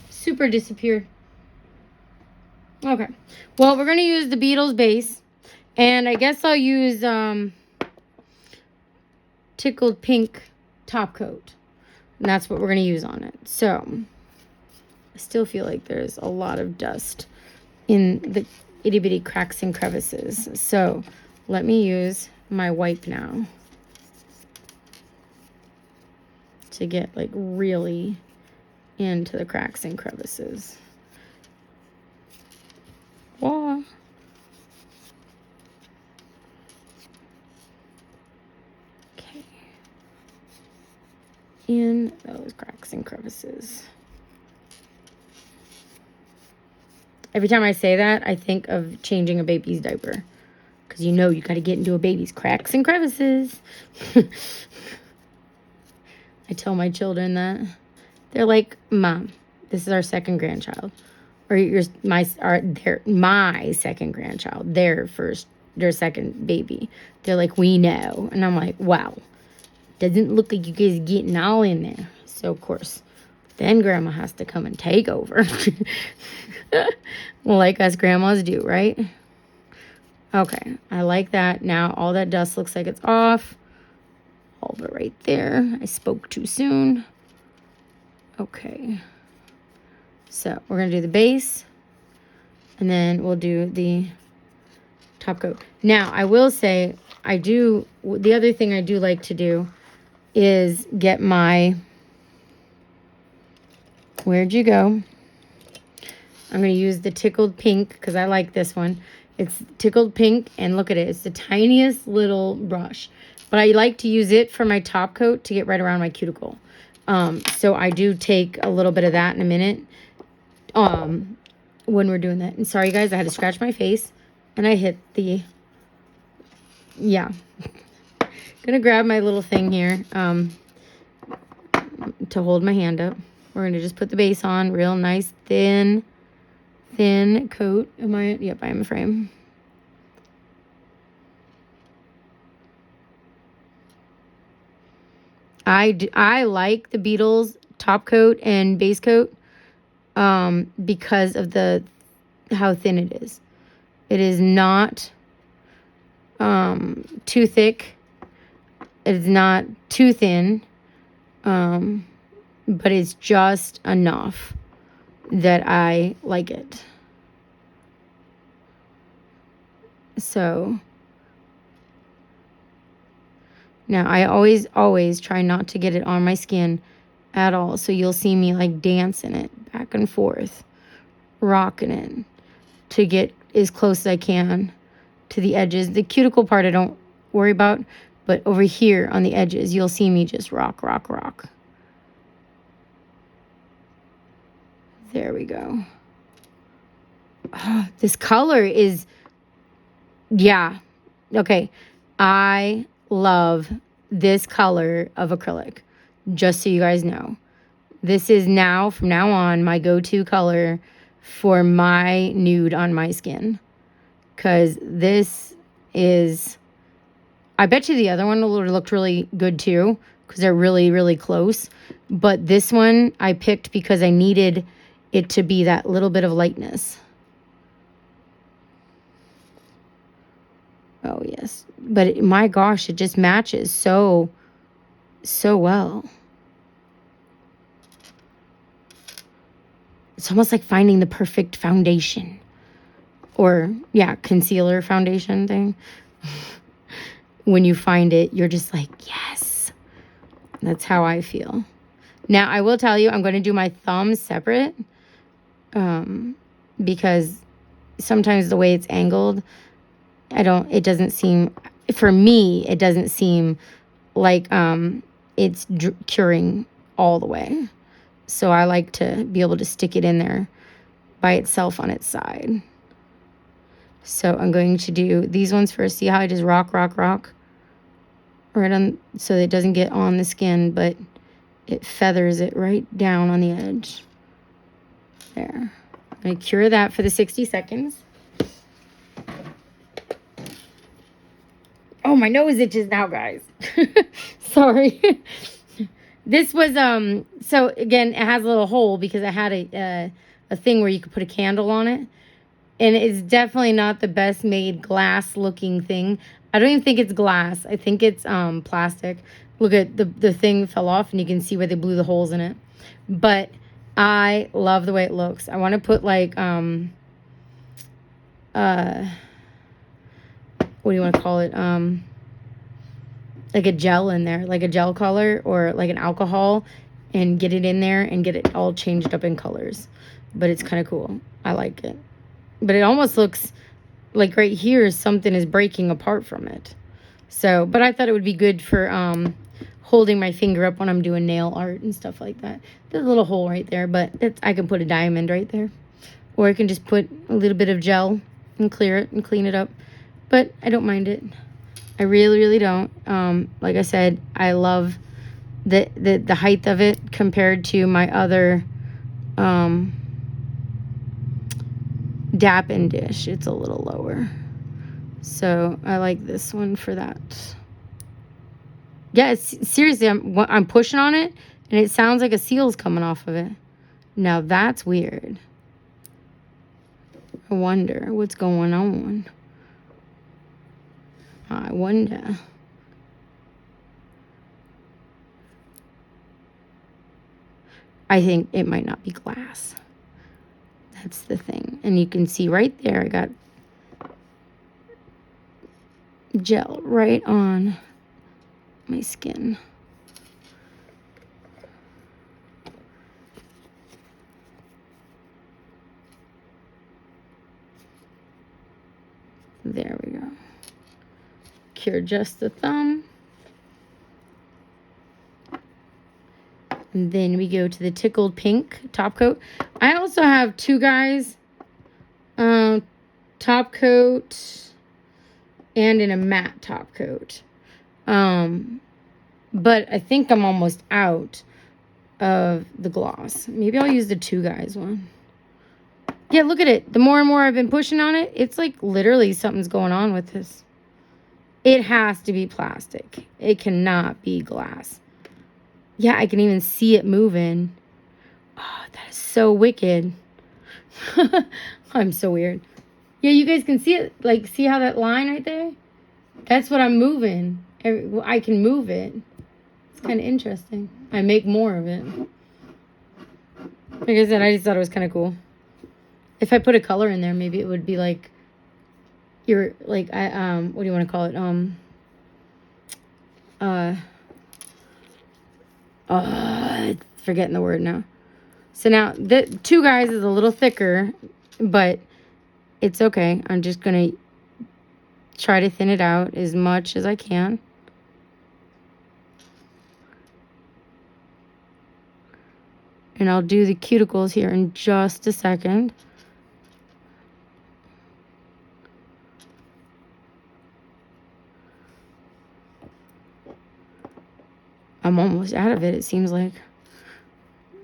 super disappeared. Okay. Well, we're going to use the Beetles base. And I guess I'll use tickled pink top coat. And that's what we're going to use on it. So, I still feel like there's a lot of dust in the itty bitty cracks and crevices. So, let me use my wipe now. to get like really into the cracks and crevices. Wow. Okay. In those cracks and crevices. Every time I say that, I think of changing a baby's diaper. Because you know you got to get into a baby's cracks and crevices. I tell my children that. They're like, Mom, this is our second grandchild. Or my second grandchild. Their second baby. They're like, we know. And I'm like, wow. Doesn't look like you guys getting all in there. So, of course, then Grandma has to come and take over. Like us grandmas do, right? Okay, I like that. Now all that dust looks like it's off. All of it right there. I spoke too soon. Okay. So we're going to do the base. And then we'll do the top coat. Now, I will say, the other thing I do like to do is get my, where'd you go? I'm going to use the Tickled Pink because I like this one. It's Tickled Pink, and look at it. It's the tiniest little brush. But I like to use it for my top coat to get right around my cuticle. So I do take a little bit of that in a minute when we're doing that. And sorry, guys, I had to scratch my face. And I hit the, yeah. Gonna grab my little thing here to hold my hand up. We're going to just put the base on real nice, thin coat. Yep, I am a frame. I like the Beetles top coat and base coat because of how thin it is. It is not too thick. It's not too thin. But it's just enough that I like it. So now I always try not to get it on my skin at all. So you'll see me like dancing it back and forth, rocking it to get as close as I can to the edges. The cuticle part I don't worry about, but over here on the edges, you'll see me just rock. There we go. Oh, this color is, yeah. Okay. I love this color of acrylic. Just so you guys know. This is now, from now on, my go-to color for my nude on my skin. Because this is, I bet you the other one looked really good too. Because they're really, really close. But this one I picked because I needed it to be that little bit of lightness. Oh, yes. But my gosh, it just matches so well. It's almost like finding the perfect foundation. Or, yeah, concealer foundation thing. When you find it, you're just like, yes. That's how I feel. Now, I will tell you, I'm going to do my thumbs separate. Because sometimes the way it's angled, it doesn't seem, for me, it doesn't seem like it's curing all the way. So I like to be able to stick it in there by itself on its side. So I'm going to do these ones first. See how I just rock. Right on, so that it doesn't get on the skin, but it feathers it right down on the edge. There. I'm going to cure that for the 60 seconds. Oh, my nose itches now, guys. Sorry. This was, so again, it has a little hole because I had a thing where you could put a candle on it. And it's definitely not the best made glass looking thing. I don't even think it's glass. I think it's plastic. Look at the thing fell off and you can see where they blew the holes in it. But I love the way it looks. I want to put like, what do you want to call it? like a gel in there, like a gel color or like an alcohol, and get it in there and get it all changed up in colors. But it's kind of cool. I like it. But it almost looks like right here something is breaking apart from it. So, but I thought it would be good for holding my finger up when I'm doing nail art and stuff like that. There's a little hole right there, but I can put a diamond right there. Or I can just put a little bit of gel and clear it and clean it up. But I don't mind it. I really, really don't. Like I said, I love the height of it compared to my other dap and dish. It's a little lower. So I like this one for that. Yeah, seriously, I'm pushing on it, and it sounds like a seal's coming off of it. Now that's weird. I wonder what's going on. I wonder. I think it might not be glass. That's the thing. And you can see right there, I got gel right on my skin. There we go. Cure just the thumb. And then we go to the tickled pink top coat. I also have two guys, top coat and in a matte top coat. But I think I'm almost out of the gloss. Maybe I'll use the two guys one. Yeah, look at it. The more and more I've been pushing on it, it's like literally something's going on with this. It has to be plastic. It cannot be glass. Yeah, I can even see it moving. Oh, that is so wicked. I'm so weird. Yeah, you guys can see it. Like, see how that line right there? That's what I'm moving. I can move it. It's kind of interesting. I make more of it. Like I said, I just thought it was kind of cool. If I put a color in there, maybe it would be like, what do you want to call it? Forgetting the word now. So now the two guys is a little thicker, but it's okay. I'm just gonna try to thin it out as much as I can. And I'll do the cuticles here in just a second. I'm almost out of it, it seems like.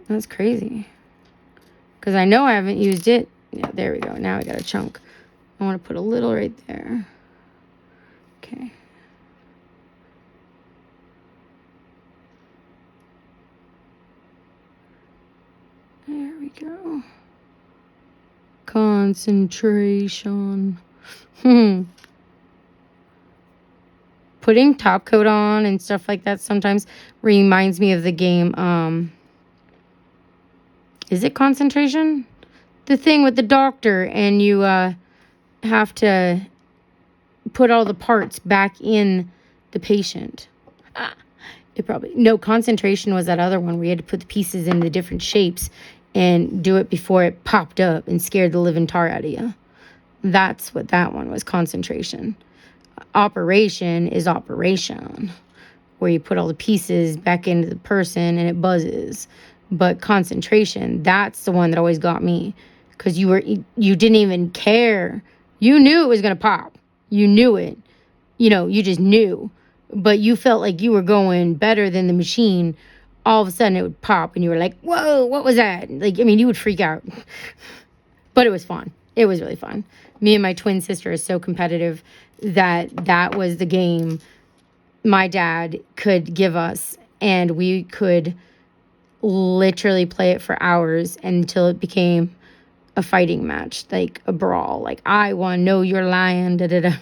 That's crazy. Because I know I haven't used it. Yeah, there we go. Now I got a chunk. I want to put a little right there. Okay. There we go. Concentration. Putting top coat on and stuff like that sometimes reminds me of the game. Is it Concentration? The thing with the doctor, and you have to put all the parts back in the patient. No, Concentration was that other one where you had to put the pieces in the different shapes and do it before it popped up and scared the living tar out of you. That's what that one was, Concentration. Operation is Operation, where you put all the pieces back into the person and it buzzes. But Concentration, that's the one that always got me, because you didn't even care. You knew it was gonna pop. You knew it. You just knew. But you felt like you were going better than the machine. All of a sudden it would pop and you were like, whoa, what was that? You would freak out. But it was fun. It was really fun. Me and my twin sister are so competitive that was the game my dad could give us, and we could literally play it for hours until it became a fighting match, like a brawl. Like, I won, no, you're lying, da-da-da.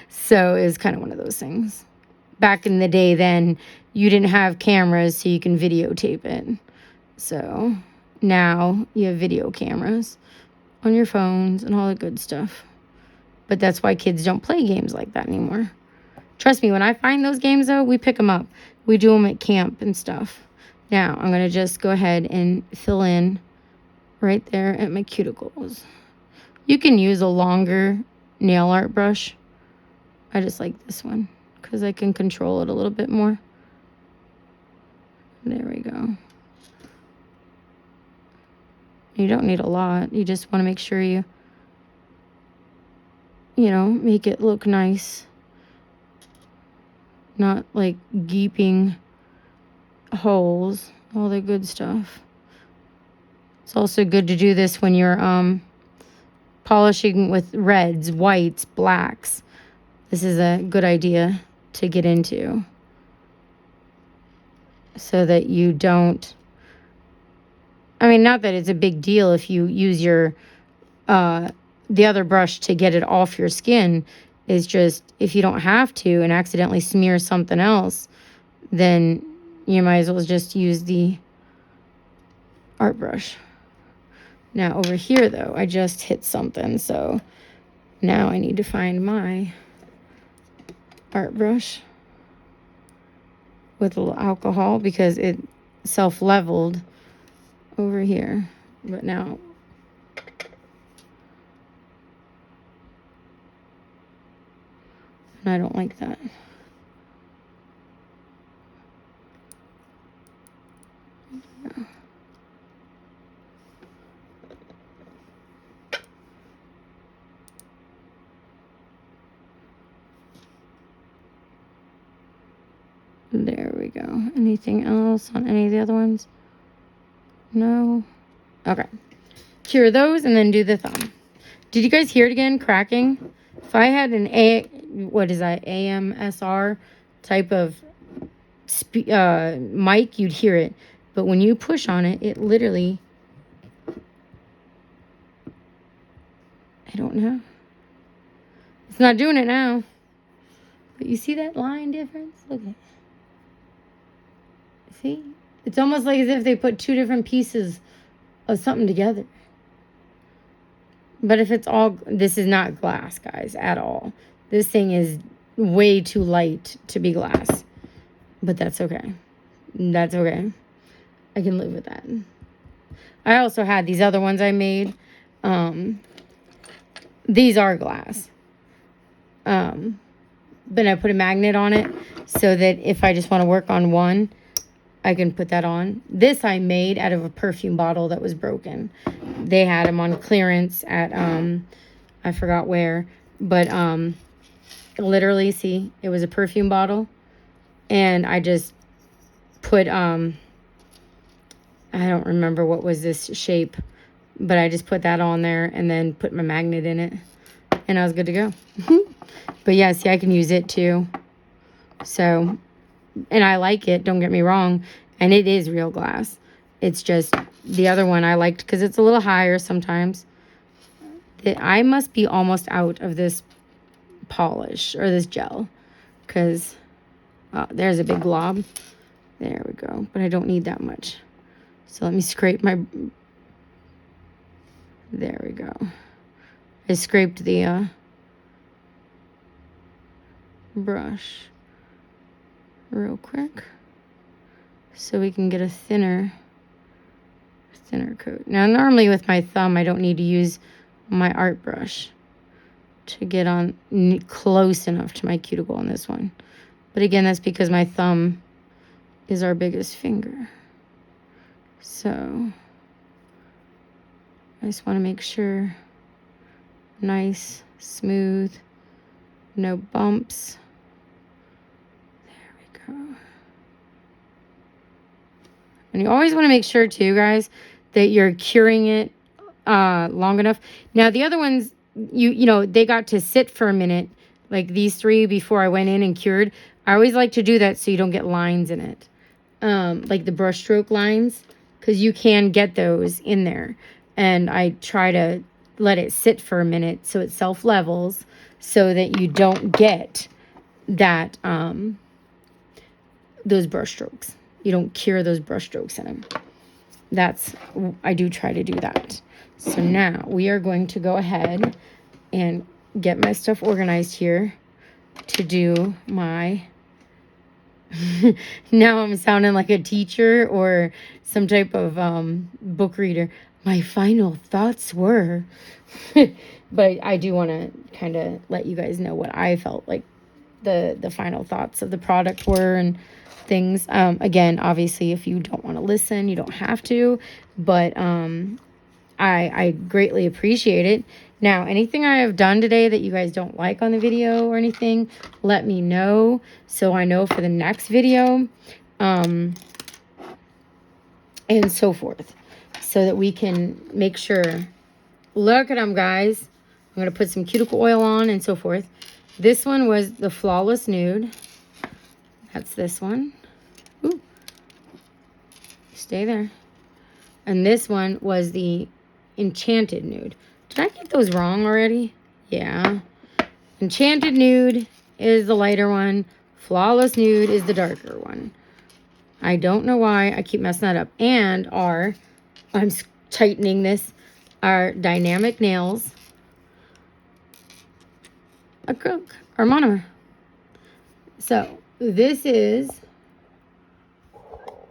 So it was kind of one of those things. Back in the day then, you didn't have cameras so you can videotape it. So now you have video cameras on your phones and all the good stuff. But that's why kids don't play games like that anymore. Trust me, when I find those games, though, we pick them up. We do them at camp and stuff. Now, I'm going to just go ahead and fill in right there at my cuticles. You can use a longer nail art brush. I just like this one because I can control it a little bit more. There we go. You don't need a lot. You just want to make sure you know, make it look nice. Not like gaping holes, all the good stuff. It's also good to do this when you're polishing with reds, whites, blacks. This is a good idea to get into so that you don't, I mean, not that it's a big deal if you use your the other brush to get it off your skin. Is just if you don't have to and accidentally smear something else, then you might as well just use the art brush. Now over here though, I just hit something, so now I need to find my art brush with a little alcohol because it self-leveled over here. But now I don't like that. There we go. Anything else on any of the other ones? No? Okay. Cure those and then do the thumb. Did you guys hear it again? Cracking? If I had an what is that? AMSR type of mic, you'd hear it. But when you push on it, it literally, I don't know. It's not doing it now. But you see that line difference? Look at it. See? It's almost like as if they put two different pieces of something together. But if it's all, this is not glass, guys, at all. This thing is way too light to be glass. But that's okay. That's okay. I can live with that. I also had these other ones I made. These are glass. But I put a magnet on it so that if I just want to work on one, I can put that on. This I made out of a perfume bottle that was broken. They had them on clearance at, I forgot where. But literally, see, it was a perfume bottle. And I just put, I don't remember what was this shape. But I just put that on there and then put my magnet in it. And I was good to go. But yeah, see, I can use it too. So, and I like it, don't get me wrong. And it is real glass. It's just the other one I liked because it's a little higher sometimes. I must be almost out of this polish or this gel. Because there's a big glob. There we go. But I don't need that much. So let me scrape my... There we go. I scraped the brush real quick so we can get a thinner coat. Now normally with my thumb I don't need to use my art brush to get on close enough to my cuticle on this one. But again, that's because my thumb is our biggest finger. So I just want to make sure nice, smooth, no bumps. There we go. And you always want to make sure too, guys, that you're curing it long enough. Now the other ones, you know, they got to sit for a minute, like these three before I went in and cured. I always like to do that so you don't get lines in it, like the brush stroke lines, because you can get those in there. And I try to let it sit for a minute so it self-levels so that you don't get that, those brush strokes. You don't cure those brush strokes in them. I do try to do that. So now we are going to go ahead and get my stuff organized here. to do my, now I'm sounding like a teacher or some type of book reader. My final thoughts were, but I do want to kind of let you guys know what I felt like the final thoughts of the product were and things. Again, obviously, if you don't want to listen, you don't have to, but I greatly appreciate it. Now, anything I have done today that you guys don't like on the video or anything, let me know so I know for the next video, and so forth, so that we can make sure. Look at them, guys. I'm going to put some cuticle oil on and so forth. This one was the Flawless Nude. That's this one. Ooh. Stay there. And this one was the Enchanted Nude. Did I get those wrong already? Yeah. Enchanted Nude is the lighter one. Flawless Nude is the darker one. I don't know why I keep messing that up. And I'm tightening this, our Dynamic Nails Acrylic or monomer. So this is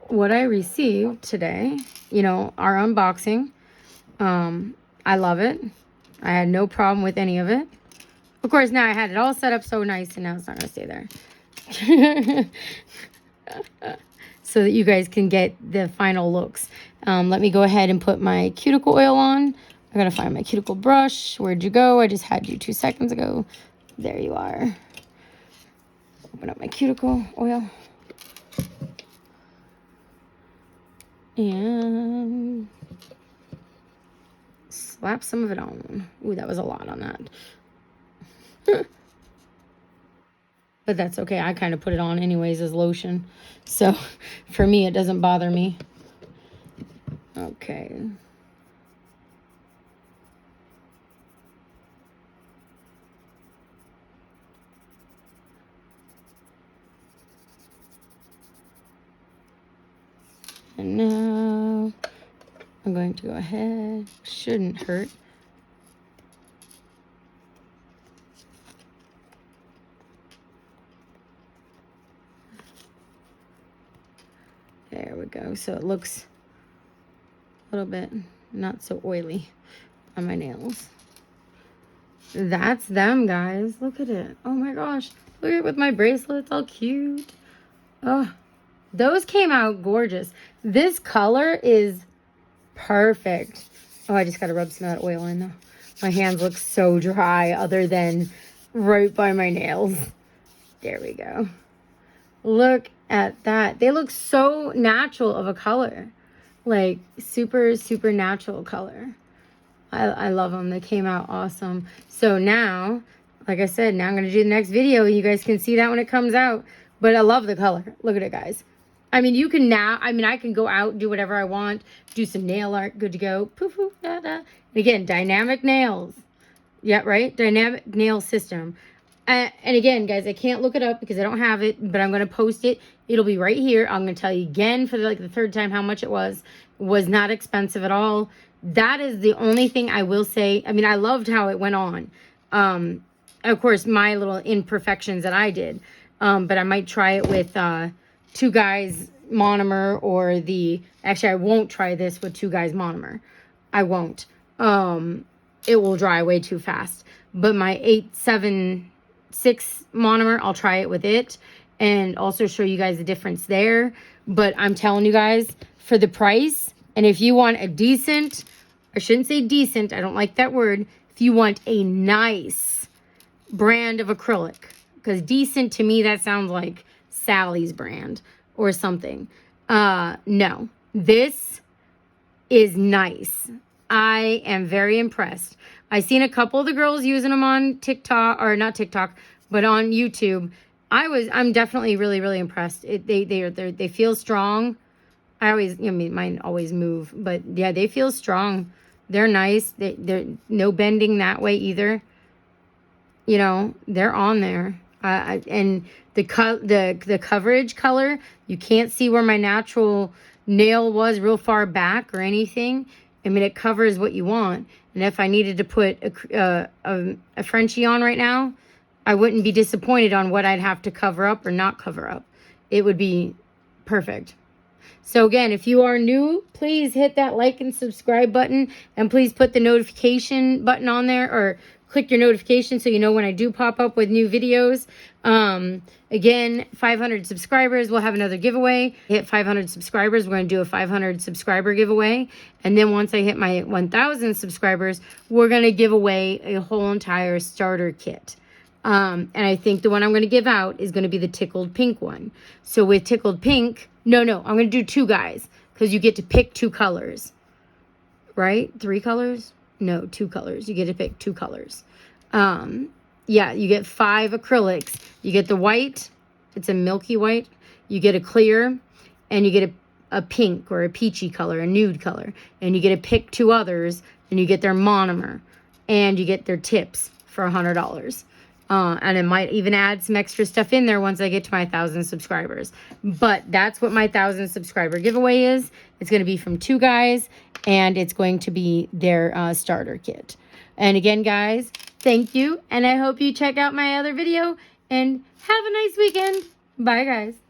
what I received today. You know, our unboxing. I love it. I had no problem with any of it. Of course, now I had it all set up so nice, and now it's not going to stay there. So that you guys can get the final looks. Let me go ahead and put my cuticle oil on. I got to find my cuticle brush. Where'd you go? I just had you 2 seconds ago. There you are. Open up my cuticle oil. And slap some of it on. Ooh, that was a lot on that. But that's okay. I kind of put it on anyways as lotion. So for me, it doesn't bother me. Okay. And now I'm going to go ahead. Shouldn't hurt. There we go. So it looks a little bit not so oily on my nails. That's them, guys. Look at it. Oh my gosh. Look at it with my bracelets. All cute. Oh, those came out gorgeous. This color is perfect. Oh, I just got to rub some of that oil in though. My hands look so dry other than right by my nails. There we go. Look at that. They look so natural of a color. Like super, super natural color. I love them. They came out awesome. So now, like I said, now I'm going to do the next video. You guys can see that when it comes out. But I love the color. Look at it, guys. I mean, you can now, I can go out, do whatever I want, do some nail art, good to go. Poof, poof, da, da. And again, dynamic nails. Yeah, right? Dynamic nail system. And again, guys, I can't look it up because I don't have it, but I'm going to post it. It'll be right here. I'm going to tell you again for the 3rd time how much it was. It was not expensive at all. That is the only thing I will say. I mean, I loved how it went on. Of course, my little imperfections that I did. But I might try it with 2 Guys monomer or actually, I won't try this with 2 Guys monomer. I won't. It will dry way too fast. But my 876 monomer, I'll try it with it and also show you guys the difference there. But I'm telling you guys, for the price, and if you want a decent, I shouldn't say decent, I don't like that word. If you want a nice brand of acrylic, because decent to me, that sounds like Sally's brand or something. No, this is nice. I am very impressed. I've seen a couple of the girls using them on TikTok, or not TikTok, but on YouTube. I'm definitely really, really impressed. They feel strong. Mine always move, but yeah, they feel strong. They're nice. They're no bending that way either. You know, they're on there. And the coverage color, you can't see where my natural nail was real far back or anything. I mean, it covers what you want. And if I needed to put a Frenchie on right now, I wouldn't be disappointed on what I'd have to cover up or not cover up. It would be perfect. So again, if you are new, please hit that like and subscribe button, and please put the notification button on there, or click your notification so you know when I do pop up with new videos. Again, 500 subscribers, we'll have another giveaway. Hit 500 subscribers, we're going to do a 500 subscriber giveaway. And then once I hit my 1,000 subscribers, we're going to give away a whole entire starter kit. And I think the one I'm going to give out is going to be the tickled pink one. So with tickled pink, no, I'm going to do 2 guys, because you get to pick 2 colors, right? 3 colors? No, 2 colors. You get to pick 2 colors. Yeah, you get 5 acrylics. You get the white. It's a milky white. You get a clear, and you get a pink or a peachy color, a nude color. And you get to pick 2 others, and you get their monomer, and you get their tips for $100. And it might even add some extra stuff in there once I get to my 1,000 subscribers. But that's what my 1,000 subscriber giveaway is. It's going to be from 2 guys, and it's going to be their starter kit. And again, guys, thank you. And I hope you check out my other video, and have a nice weekend. Bye, guys.